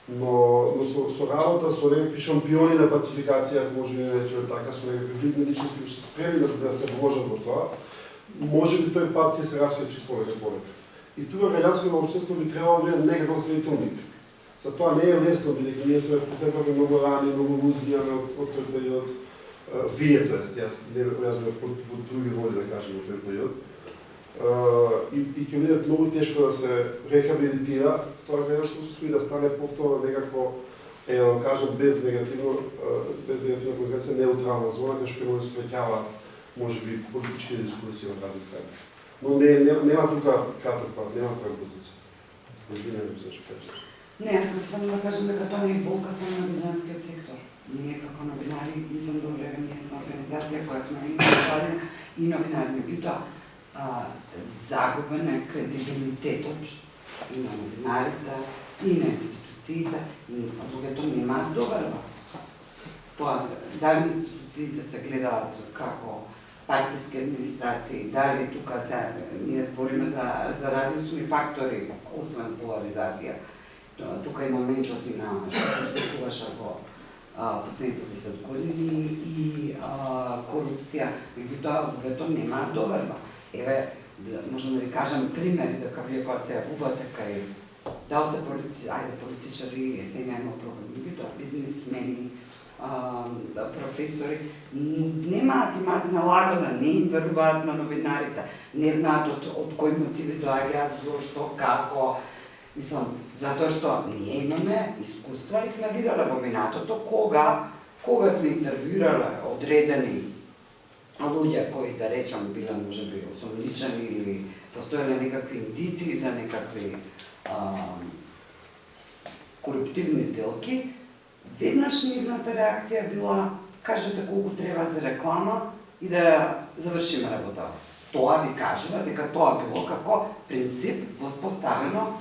Но со работа, со некакви шампиони на пацификација, ако може да речеме така, со некакви видни личности кои се спремни да се вложат во тоа, може би тој пат ќе се расветличи полека. И тука граѓанското општество би требало да биде некаков светилник. За тоа не е лесно, бидејќи ние сме потребали многу рани, многу узгијаме од тој период. вие, тоест, јас бев во други води, да кажем, во тој период. И ќе биде многу тешко да се рехабилитира тоа граѓанство и да стане повторно некакво, да кажем, без негативна конкуренција, неутрална зона, кај што може да се свеќава, може би, политички дискусии на тази страни. Но нема тука краток пат, нема страхотица. Не се што кажеш. Не, јас сум само да кажам дека тоа не е болка само на новинарскиот сектор. Ние како новинари, мислам добре, ние сме организација која сме и новинари, меѓутоа загуба на кредибилитетот и на новинарите, и на институциите, и луѓето немаат доверба. Дали институциите се гледаат како партиски администрации, дали тука ние збориме за различни фактори, освен поларизација. Тука и моментот и на што се случуваше во последните 10 години и корупција, меѓутоа луѓето немаат доверба. Еве, можам да ви кажам примери дека вие кога се јавувате кај дал се политичари, сега има проблем, меѓутоа бизнисмени, професори, имаат налагана, не им веруваат на новинарите, не знаат од кои мотиви доаѓаат, зошто, како. Мислам, затоа што ние имаме искуства и сме виделе во минатото кога сме интервјуирале одредени луѓе кои, да речам, биле можеби осомничени или постоеле некакви индиции за некакви коруптивни сделки, веднаш нивната реакција била кажете колку треба за реклама и да завршиме работа. Тоа ви кажува дека тоа било како принцип воспоставено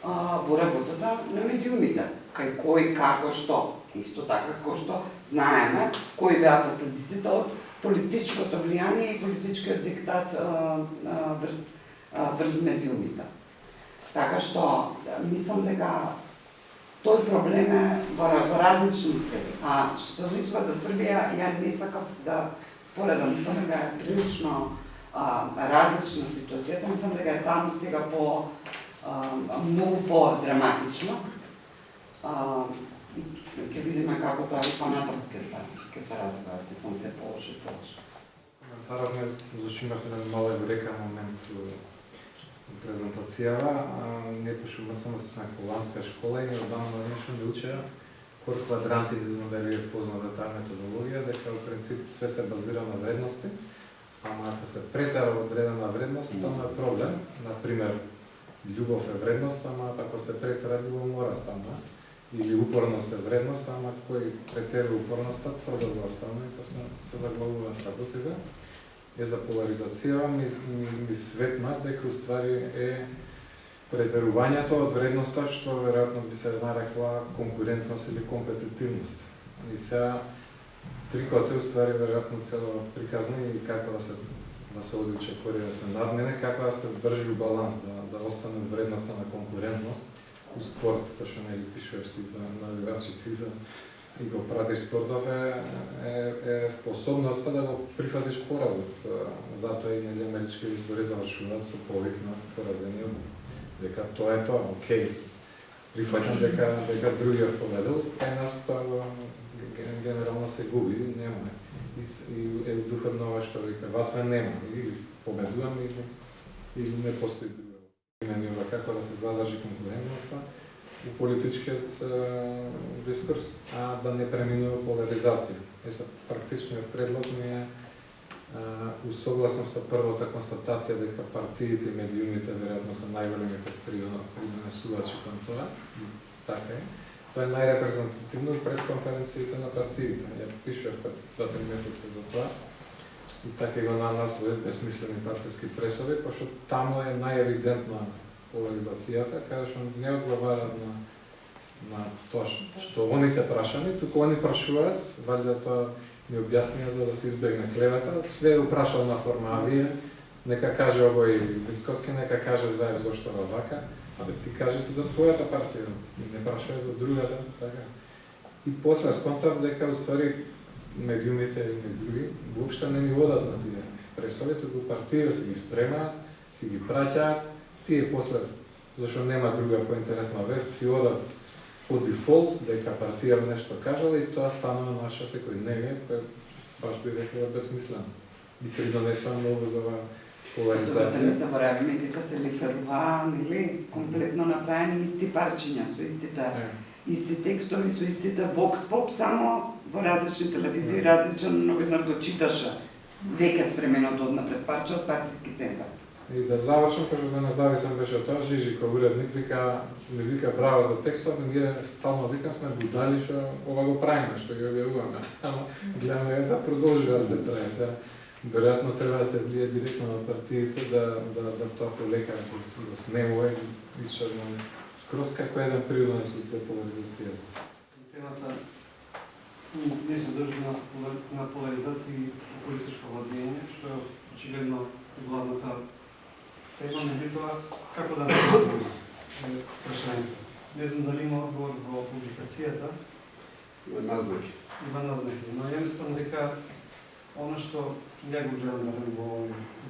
во работата на медиумите. Кај кој, како, што. Исто така како што знаеме кои беа последиците од политичкото влијание и политичкиот диктат врз медиумите. Така што мислам дека тој проблем е во различни сфери. Што се однесува до Србија, ја не сакав да споредам, мислам дека е прилично различна ситуацијата, мислам дека е таму сега многу по-драматично. Ќе видиме како тоа и понатаму ќе се развива, мислам се полоши и полоши. Коментаравме зашто имавме еден малек река момент презентацијава, ние пошуваме само сме холандска школа и оддавна на денешно да учеа кор квадранти, не знам дали е позната таа методологија, дека во принцип све се базира на вредности, ама ако се претера одредена вредност, тоа е проблем. Например, љубов е вредност, ама ако се претера љубов мора стана. Или упорност е вредност, ама кој претерува упорноста, продолжува стана и тоа се заглавува работите. За поларизација ми светна дека уствари е претерувањето од вредноста што веројатно би се нарекла конкурентност или компетитивност. И сега трикоте уствари веројатно цело приказни и како да се одличе кори да се надмене, како да се држи у баланс, да остане вредноста на конкурентност у спорт, тоа што не ги пишуваш ти за навигациите и го пратиш спортов е способноста да го прифатиш поразот. Затоа и амерички избори завршуваат со повик на поразение, дека тоа е тоа, окей. Прифаќам дека другиот победил, кај нас тоа генерално се губи, нема. И е духот на ова што вика, вас нема, или победувам или не постои друго. Именува како да се задржи конкурентноста у политичкиот дискурс, а да не преминува поларизација. Практичниот предлог ми е усогласно со првата констатација дека партиите и медиумите веројатно се најголемите придонесувачи кон тоа. Така е. Тоа е најрепрезентативно пресконференциите на партиите. Ја пишував пред 2-3 месеци за тоа. И така и го насловив безсмислени партиски пресови, пошто таму е најевидентна поларизацијата, каде што не одговарат на тоа што они се прашани, туку они прашуваат, валјда тоа ми објаснија за да се избегне клевета, све го прашал на форма, а вие нека каже овој Вицковски, нека каже заев зошто вака, абе ти кажи се за твојата партија, не прашувај за другата, така. И после сконтав дека уствари медиумите и други, воопшто не ни водат на тие пресови, туку партија си ги спремаат, си ги праќаат, тие после, зашто нема друга поинтересна вест, си одат по дефолт дека партија нешто кажала и тоа станува наша секојдневие, баш би рекла безсмислено. И придонесува многу за оваа Да поларизација. не забораваме дека се лиферува, нели, комплетно направени исти парчиња, со исти текстови, со истите вокс поп, само во различни телевизии, различен новинар го читаше веќе спременото од напред парче од партиски центар. И да завршам, кажу за независен беше тоа, Жижи кој уредник ми вика браво за текстот, ние стално викам сме будали што ова го правиме, што ги објавуваме. Ама гледаме да продолжи да се прави. Сега веројатно треба да се влие директно на партиите да тоа полека да снемува и исчезне скроз како еден придонес од деполаризацијата. Темата не се држи на поларизација и политичко владење, што е очигледно главната тема, меѓутоа како да направиме прашањето. Не знам дали има одговор во публикацијата. Има назнаки. Но ја мислам дека оно што ја го гледам во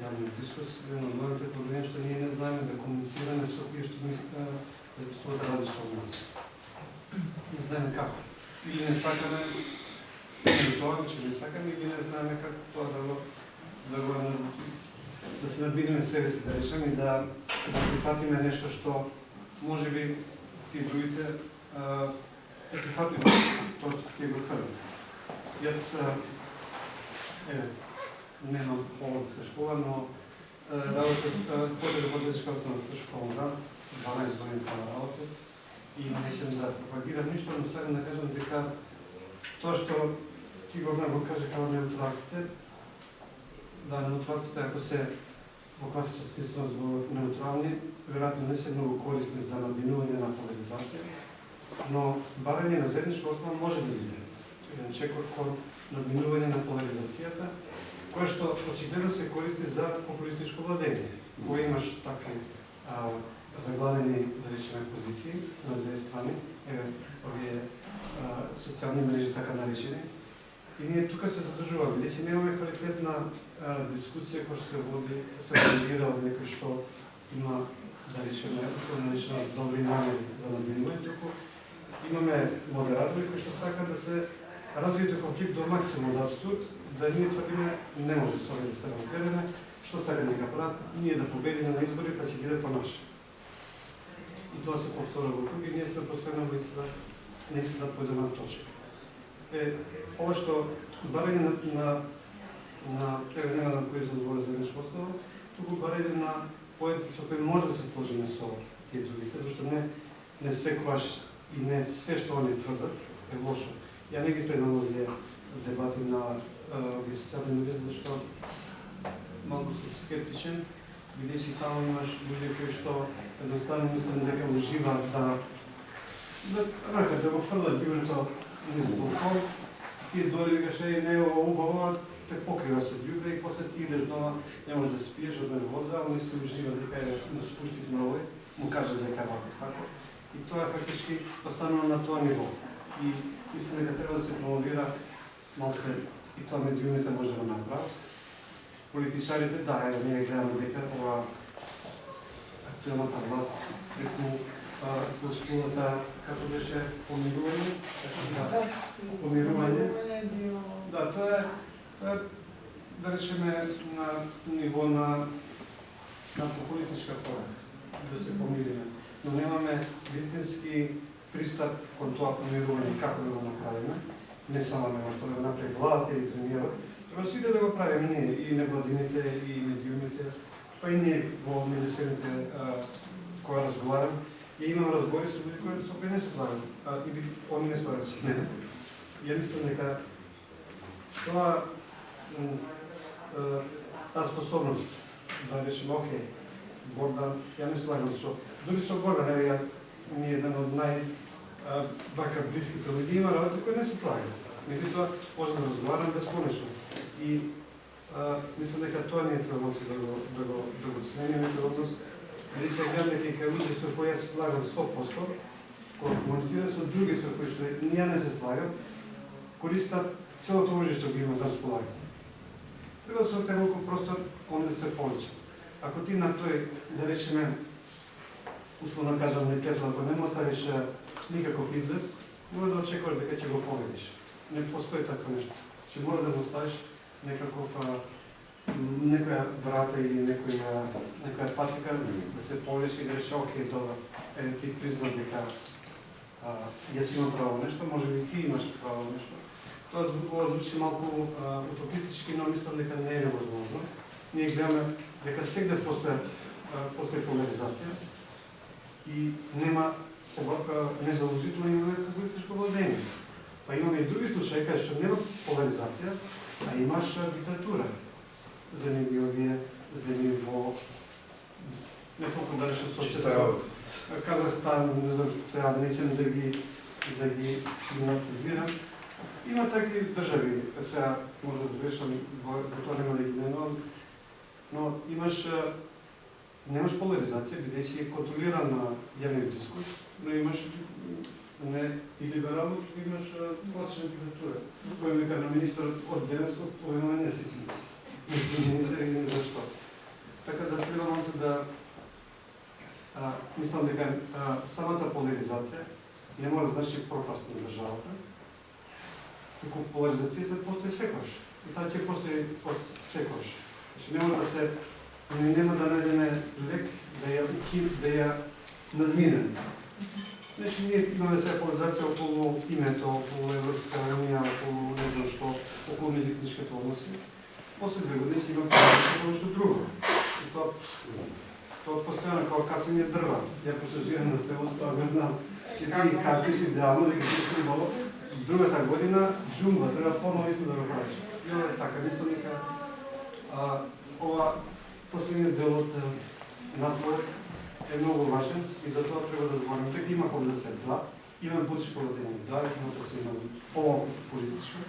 јавниот дискурс, едно од моите проблеми што ние не знаеме да комуницираме со кои што стоат различно од нас. Не знаеме како. Или не сакаме тоа, че не сакаме, или не знаеме како тоа да се надмириме себе си, да речеме и да прифатиме нешто што можеби ти другите прифатиме, тоа што ќе го тврдат. Јас немам холандска школа, но почнав политичка основна школа, 12 години тоа работев и нечем да пропагирам ништо, но сакам да кажам дека тоа што ти го каже како неутралците, да, неутралците ако се во класична смисленост во неутрални, веројатно не се многу корисни за надминување на поларизација, но барање на заедничка основа може да биде еден чекор кон надминување на поларизацијата, кое што очигледно се користи за популистичко владење. Кога имаш такви заглавени, да речеме, позиции на две страни, овие социјални мрежи така наречени, и ние тука се задржуваме, бидејќи немаме квалитетна дискусија која се води, се организира од некој што има, да речеме, добри намери за надминување, туку имаме модератори кои што сакаат да се развијете конфликт до максимум да абсурд, да ние тврдиме не може со овие да се разбереме, што сакаме дека прават, ние да победиме на избори, па ќе биде по наше. И тоа се повторува во круг и ние сме постојано во истина, наистина појдена точка. Ова што барање нема на кој се збори за нешто основа, туку барање на поети со кои може да се сложиме со тие другите, зашто не секогаш и не све што они тврдат е лошо. Ја не ги следам овие дебати на социјални мрежи, зашто малку сум скептичен, бидејќи таму имаш луѓе кои што едноставно мислам дека уживаат да го фрлат бивето низ балкон, ти дори викаш не е ова убаво, те покрива со ѓубре и после ти идеш дома, не можеш да спиеш од нервоза, они се уживаат дека е на спуштите на овој, му кажат дека е вако така. И тоа е фактички останало на тоа ниво. И мислам дека треба да се промовира малце и тоа медиумите може да го направат. Политичарите, да, ние гледаме дека ова актуелната власт преку флоскулата, како беше помирување, да, тоа е, да речеме, на ниво на популистичка порака, да се помириме. Но немаме вистински пристап кон тоа помирување, како да го направиме. Не само не може да го направи владата или премиерот, треба сите да го правиме ние, и невладините, и медиумите, па и ние во меѓусебните кога разговарам. И имам разговори со луѓе со кои не се слагам, или они не слагат со мене. Ја мислам дека тоа таа способност да речеме, окей, Гордан, ја не слагам со... Дори со Гордан, ја ми е еден од бака блиските луѓе, има работи кои не се слагат. Меѓутоа, може да разговарам бесконечно. И мислам дека тоа не е требалци да го смениме тој однос. Дали се гледам дека и кај луѓе со кои јас се слагам 100%, кога комуницирам со други со кои што ние не се слагам, користат целото оружје што ги има да располагам. Треба да се остави малку простор, онde да се повеќе. Ако ти на тој, да речеме, условно кажам, непријател, ако не му оставиш никаков излез, може да очекуваш дека ќе го победиш. Не постои така нешто. че мора да го ставиш некоја брата или некоја патика да се повлече и да рече, окей, добро, ти признам дека јас имам право нешто, може би ти имаш право нешто. Тоа звучи малку утопистички, но мислам дека не е невозможно. Ние гледаме дека сегде постои поляризација и незаложително имаме политичко владење. Па имаме и други случаи каде што нема поляризација, а имаш диктатура. Земји овие, земји во не толку далечно соседство. Казах Сталин, не знам, сега нечем да ги стигматизирам. Има такви држави, сега може да сгрешам, во тоа нема да ги именувам, но немаш поляризација, бидејќи е контролиран на јавниот дискурс, но имаш не и либерално, имаш класична диктатура. Кој вика на министр од Денесков, овој не си министер и не зашто. Така да требам се да мислам дека самата поляризација не мора да значи пропаст на државата, туку поляризацијата постои секогаш. И таа ќе постои од секогаш. Значи нема да најдеме лек да ја надминеме. Значи ние имаме сега поляризација околу името, околу Европска унија, околу не знам што, околу меѓуетничките односи. После 2 години ќе има поляризација нешто друго. И тоа постојано како касење дрва. Ја посажирам на селото, тоа го знам. Че ти касниш идеално дека ти си имало другата година джунгла, треба поново исто да го правиш. И ова е така, мислам дека ова последниот дел од наслов е многу важен и затоа треба да зборим дека има поляризација, да, има политичко владење, да, има да се има помалку политичко,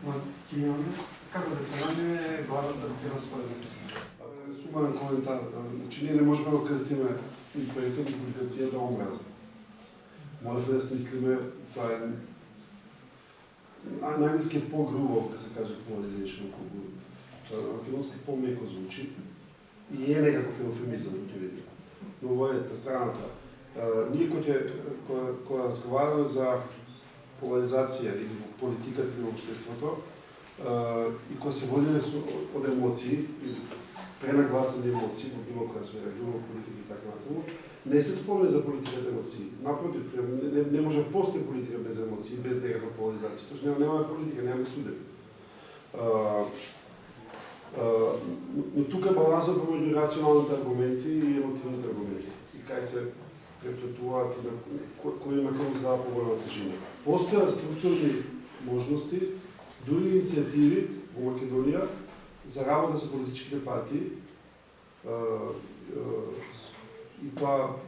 но ќе имаме како да се најде главната тема според мен. Сумарен коментар, значи ние не можеме да крстиме и проектот и публикацијата омраза. Можеме да смислиме, тоа е на-англиски е по-грубо, да се каже polarization, на македонски по-меко звучи и е некаков еуфемизам, утилите. Но ова е страната. Ние кога разговараме за поларизација или политиката на општеството и кога се водиме од емоции или пренагласени емоции во било која сфера, било политика и така натаму, не се спомне за политиката емоции. Напротив, не може да постои политика без емоции, без некаква поларизација. Тоа што немаме политика, немаме судеби. Но тука балансот помеѓу рационалните аргументи и емотивните аргументи. И кај се преплетуваат и кој има како издава поголема тежина. Постојат структурни можности, дури иницијативи во Македонија за работа со политичките партии и тоа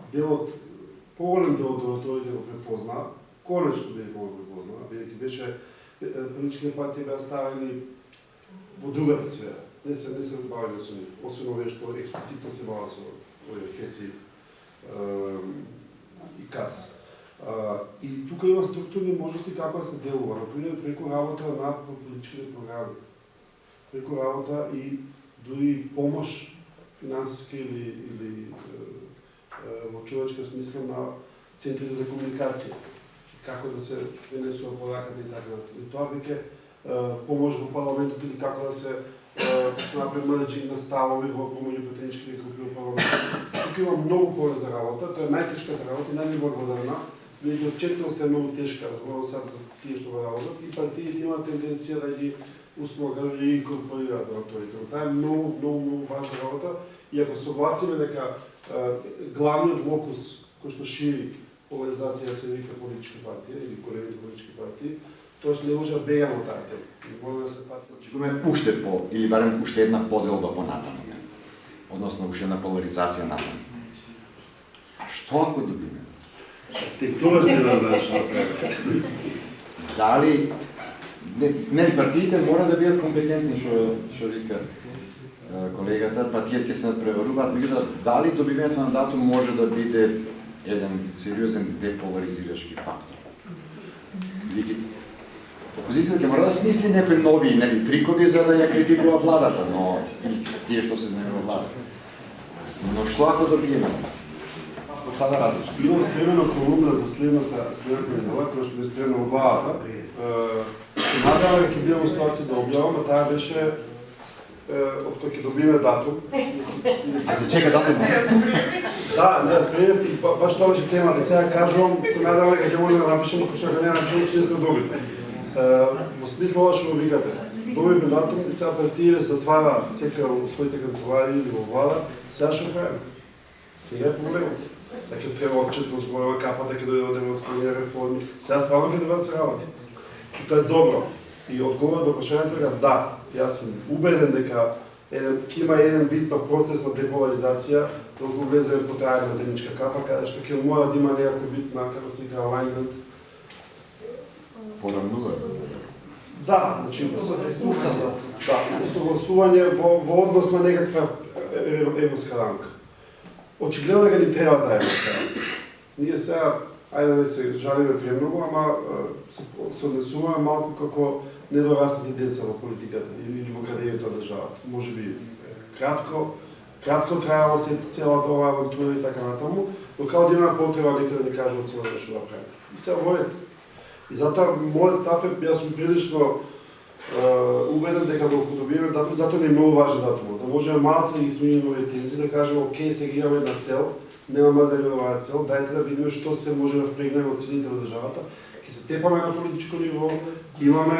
поголем дел од аудиториите го препозна, конечно го препозна, бидејќи беше политичките партии беа ставени во другата сфера. Не се бавиле со нив, освен овие што експлицитно се бават со овие ФЕСИ и КАС. И тука има структурни можности како да се делува, например преку работа на политичките програми, преку работа и дури помош финансиска или во човечка смисла на центрите за комуникација, како да се пренесува пораката и така. И тоа веќе помош во парламентот или како да се направи менеджинг на ставови во помеѓу претеничките групи во парламентот. Тука има многу поле за работа, тоа е најтешката работа и најнеблагодарна, бидејќи отчетност е многу тешка, разборувам сад за тие што го работат, и партиите имаат тенденција да ги услуга и инкорпорираат на авторитет. Таа е многу важна работа и ако согласиме дека главниот локус кој што шири поларизација се вика политички партии или големите политички партии, тоа што не може да бега во таа тема. Не може да се пати. Очекуваме уште или барем уште една поделба понатаму. Односно уште една поларизација натаму. А што ако добиме? Тоа ще да знаеш. Дали нели партиите мора да бидат компетентни, што вика колегата, партиите ќе се надпреваруваат, меѓутоа дали добивањето на датум може да биде еден сериозен деполаризиращи фактор. Опозицијата ќе мора да смисли некои нови трикови за да ја критикува владата, но или тие што се знаат во владата. Но што ако добиеме? Тоа да радиш. Имам спремена колумна за следната недела, која што бе спремна во главата. надала ќе бидам во ситуација да објавам, а таа беше од кој ќе добиме датум. А се чека датум? Да, не, спремев и баш тоа беше тема, да сега кажувам, се надала дека ќе може да напишем, ако што не напишем, че не сме добили. Во смисла ова што го викате, добивме датум и сега партиите затвара сека во своите канцеларии или во влада, сега што правим? Сега е проблемот. Сега ќе треба отчетност, голема капата, ќе дојде од демонстрирани реформи. Сега стварно ќе добиват се работи. И тоа е добро. И одговор до прашањето е да, јас сум убеден дека ќе има еден вид на процес на деполаризација, доколку влеземе по таа една земјичка капа, каде што ќе мора да има некој вид на, како се вика, alignment. Порамнува. Да, значи усогласување во однос на некаква европска рамка. Очигледно дека ни треба да е така. Ние сега, ајде да се жалиме премногу, ама се однесуваме малку како недораснати деца во политиката или во градењето на државата. Може би кратко трајало се целата оваа авантура и така натаму, но као да има потреба некој да ни каже од цело што да правим. И се водите. И затоа мојот став е, јас сум прилично убеден дека докато добиеме датум, затоа не е многу важен датум, да можеме малце да ги смириме овие тензии, да кажеме, окей, сега имаме една цел, немаме да имаме оваа цел, дајте да видиме што се може да впрегнеме од силите на државата, ќе се тепаме на политичко ниво, ќе имаме,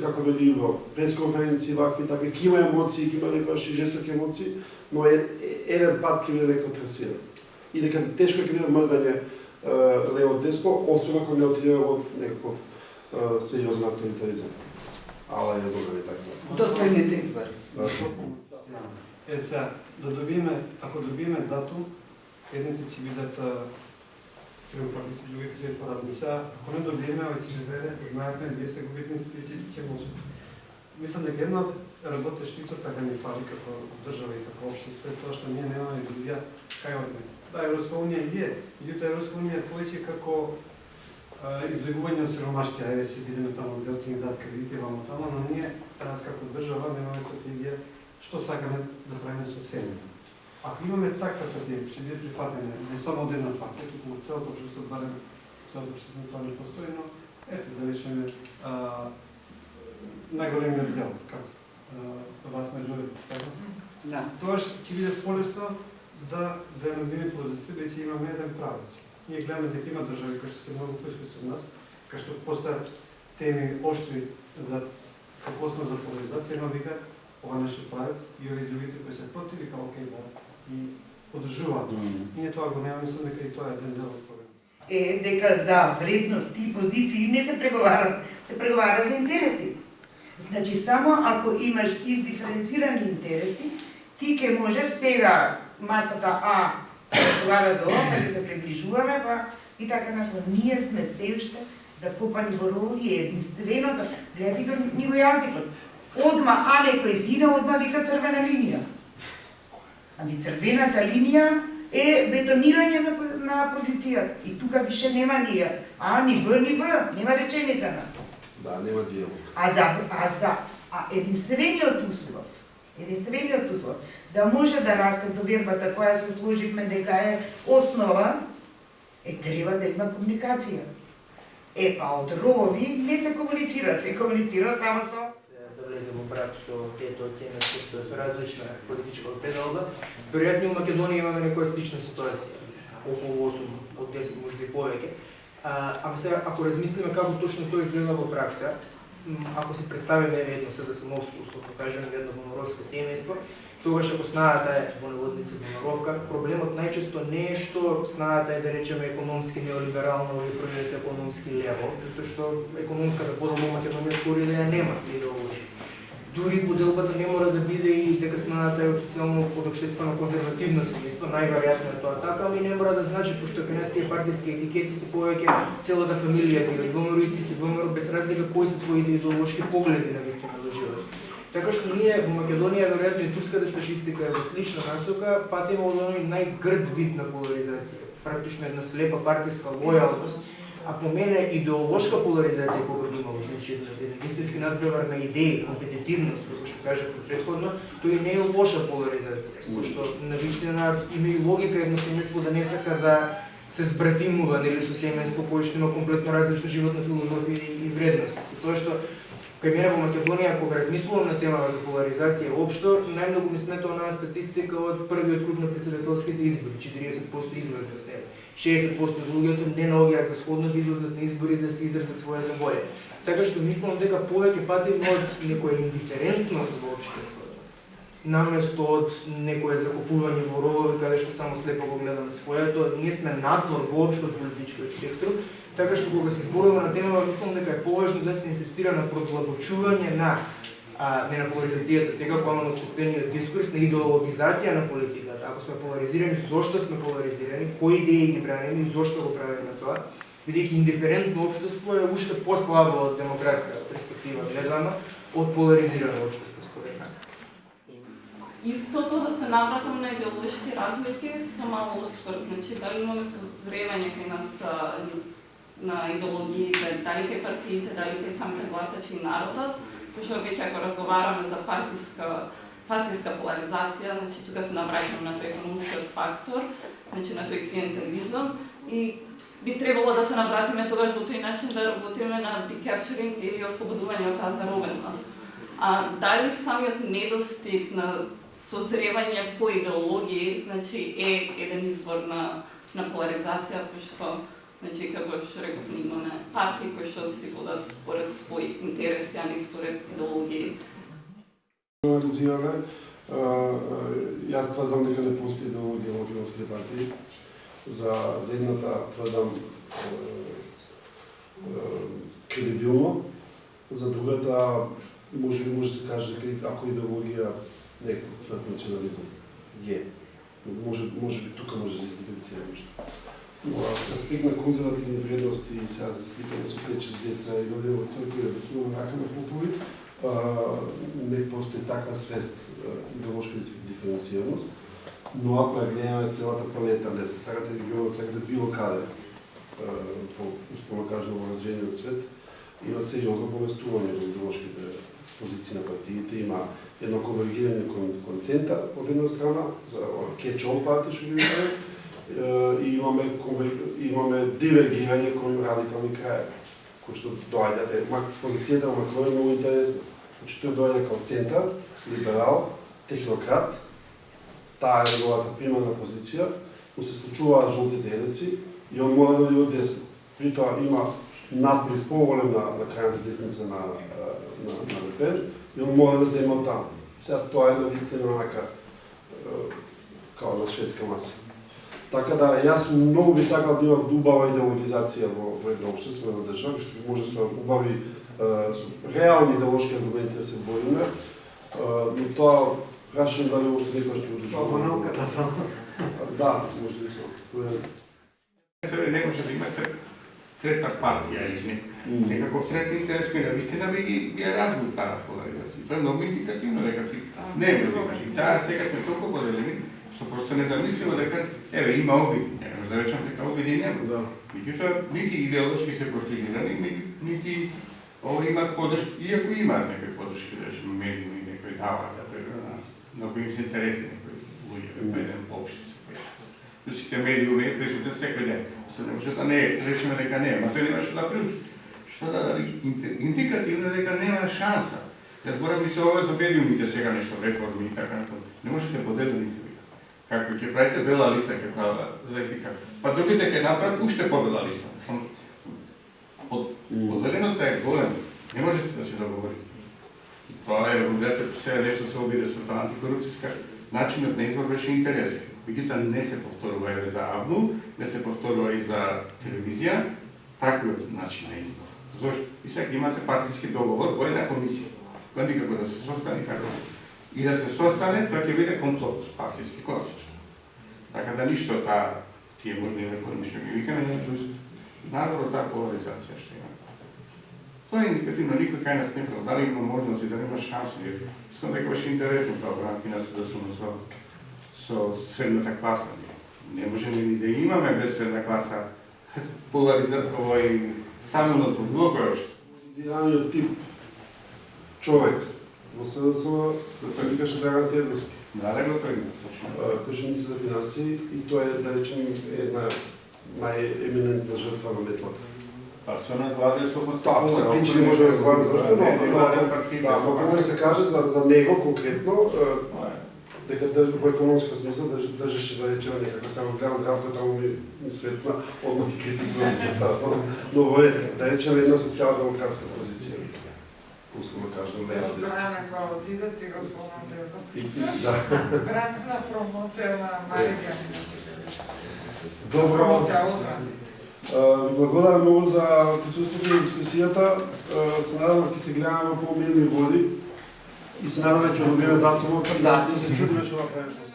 како вели во пресконференции, вакви, такви, ќе има емоции, ќе има некојаш и жестоки емоции, но еден пат ќе биде некој трасиран. И дека тешко ќе биде мрдање лево-десно, освен ако не отидеме во некаков сериозен авторитаризм. Ала е добре така. До следните избори. Сега, да добиеме, ако добиеме датум, едните ќе бидат триумфалисти, другите ќе бидат поразни. Сега, ако не добиеме, овој ќе живее, знаеме, вие се губитници и ќе може. Мислам дека една од работещи исто така ни фали како држава и како општество, тоа што ние немаме визија кај одиме. Да, Европска унија е, меѓутоа Европска унија е повеќе како излегување од сиромаштија, ајде се видиме таму делци ни дадат кредити вамо таму, но ние како држава немаме стратегија што сакаме да правиме со себе. Ако имаме таква стратегија, ќе биде прифатена не само од една партија, туку од целото општество, барем целото општество тоа не постои, но ето да речеме најголемиот дел, како вас на Джори, така? Да. Тоа ќе биде полесно да набиме позиција, дека имаме еден правец. Ние гледаме дека има држави кои што се многу поискуси од нас, кои што постават теми оштри за како основа за поларизација, но вика ова нашиот правец и овие другите кои се против, вика окей да и подржуваат. Ние тоа го немаме, мислам дека и тоа е еден дел од проблемот. Е дека за вредности и позиции не се преговара, се преговара за интереси. Значи само ако имаш издиференцирани интереси, ти ќе можеш сега масата А разговара за ова, да се приближуваме, па и така натаму. Ние сме се уште закопани во роли, единственото, гледајте го ни го јазикот. Одма А некој зина, одма вика црвена линија. Ами црвената линија е бетонирање на позицијата. И тука више нема ни А, ни Б, ни В, нема реченица на. Да, нема диалог. А единствениот услов да може да расте довербата која се сложивме дека е основа, треба да има комуникација. Па од ровови не се комуницира само со да влезе во брак со тето оцена што е различна политичка определба. Веројатно во Македонија имаме некоја слична ситуација, околу 8 од 10 можда и повеќе. Ама сега ако размислиме како точно тоа изгледа во пракса, ако се представиме едно седосумовско, условно кажеме едно моноровско семејство, тогаш ако снаата е во наводници моноровка, проблемот најчесто не е што снаата е да речеме економски неолиберална или провидес економски лево, затоа што економската поделба во Македонија скоро или нема идеолошки. Дури поделбата не мора да биде и дека снаата е од социјално од општествено конзервативно семејство, најверојатно е тоа така, ами не мора да значи пошто кај тие партиски етикети се повеќе целата фамилија ти ВМРО и ти си ВМРО без разлика кои се твоите идеолошки погледи на вистина до живот. Така што ние во Македонија веројатно и турската статистика е во слична насока, патиме од оној најгрд вид на поларизација, практично една слепа партиска лојалност. А по мене идеолошка поларизација кога би имало, значи еден истински надпревар на идеи, компетитивност, како што кажав претходно, тој не е лоша поларизација, што навистина има и логика едно семејство да не сака да се збратимува нели со семејство кое што има комплетно различна животна филозофија и вредности. Тоа што кај мене во Македонија, кога размислувам на темава за поларизација општо, најмногу ми сметува онаа статистика од првиот круг на претседателските избори, 40% излезност, 60% од луѓето не наоѓаат за сходно да излезат на избори да се изразат својата волја. Така што мислам дека повеќе пати од некоја индиферентност во општеството, наместо од некое закупување во ровови каде што само слепо го гледаме своето, ние сме надвор воопшто од политичкиот спектрум, така што кога се зборува на темава, мислам дека е поважно да се инсистира на продлабочување не на поларизацијата сега, по на општествениот дискурс, на идеологизација на политиката. Ако сме поларизирани, зошто сме поларизирани, кои идеи ги браним и зошто го правиме тоа, бидејќи индиферентно општество е уште по-слабо од демокрација перспектива гледана од поларизирано општество според мене. Истото да се навратам на идеолошки разлики со мало осврт. Значи, дали имаме созревање кај нас на идеологиите, дали кај партиите, дали кај самите гласачи и народот, пошто веќе ако разговараме за партиска поларизација, значи тука се навраќаме на тој економскиот фактор, значи на тој клиентелизам и би требало да се навратиме тогаш во тој начин да работиме на декапчеринг или ослободување од таа заробеност. А дали самиот недостиг на созревање по идеологии, значи е еден извор на поларизација, кој што, значи, како што реков, имаме партии кои што си водат според своји интереси, а не според идеологии. Анализираме, јас тврдам дека не постои идеологија во македонските партии. За едната тврдам кредибилно, за другата може се каже дека ако идеологија некој национализам е. Може би тука може да се издиференцира нешто. Но аспект на конзервативни вредности и сега за сликаме со пече с деца и дојде во црква да бацуваме рака на попови, не постои таква свест идеолошка диференцираност. Но ако ја гледаме целата планета, не се сакате регионот, сакате било каде, условно кажано во развиениот свет, има сериозно повестување во идеолошките позиции на партиите, има едно конвергирање кон центар од една страна, за catch-all партии што ги и имаме дивергирање кон радикални крајеви, кои што доаѓаат. Позицијата на Макрон е многу интересна. Значи тој доаѓа као центар, либерал, технократ, таа е неговата примарна позиција, но се случуваат жолтите елеци и он мора да оди од десно. При тоа има надплив поголем на крајната десница на ЛП и он мора да земе од таму. Сега тоа е навистина онака као на шведска маса. Така да јас многу би сакал да има дубава идеологизација во едно општество, во држава, што може со убави со реални идеолошки аргументи да се бориме, но тоа прашам дали още некој ќе одржува. Во науката само. Да, може да се. Не може да имате трета партија или некаков трет интерес кој навистина би ја разбил таа поларизација. Тоа е многу индикативно дека не е имаш. И таа сега сме толку поделени, што просто не замислиме дека еве има обиди. Не може да речам дека обиди нема. Меѓутоа, нити идеолошки се профилирани, нити имаат подршка, иако имаат некои подршки, да медиуми, некои даваат, многу им се интересни некои луѓе, па еден општество. Сите медиуми присутен секој ден. Се не може да не речеме дека не, ма тој нема што да приучи. Што да дали индикативно дека нема шанса. Јас зборам и се ова за медиумите сега нешто реформи и така натаму. Не можете поделени се вика. Како ќе правите бела листа, ќе правила за етика. Па другите ќе направат уште побела листа. Поделеноста е голема. Не можете да се договорите. Тоа е, гледате, сега нешто се обиде со таа антикорупцијска. Начинот на избор беше интересен. Меѓутоа не се повторува и за АБНУ, не се повторува и за телевизија, таквиот начин на избор. Зошто? И сега имате партиски договор во една комисија, која никако да се состане како и да се состане, тоа ќе биде комплот, партиски класичен. Така да ништо тие можни реформи што ги викаме, не е надвор таа поларизација што има. Тоа е индикативно, никој кај нас не прав, дали има можност и дали има шанси. Искам дека беше интересно тоа во рамките на СДСМ со средната класа. Не може ни да имаме без средна класа поларизација и стабилност во било кој општество. Поларизираниот тип човек во СДСМ да се викаше Драган Терзовски. Да, го тоа има. Кој што мисли за финансии и тоа е, да речем, една најеминентна жртва на метлата. Па се надвладе со Тоа се причини може да разговараме зашто, но може се каже за него конкретно, дека во економска смисла држеше да речеме некако само гледам Здравко таму ми светна, одмah и критикувам представа, но во да речеме една социјалдемократска позиција. Условно кажем, лева десно. Брана кога отиде ти го спомнам Да. Брана промоција на Марија. Добро. Благодарам многу за присуството и дискусијата. Се надевам ќе се гледаме во помирни води и се надевам ќе добиеме датумот да се чудиме што направиме.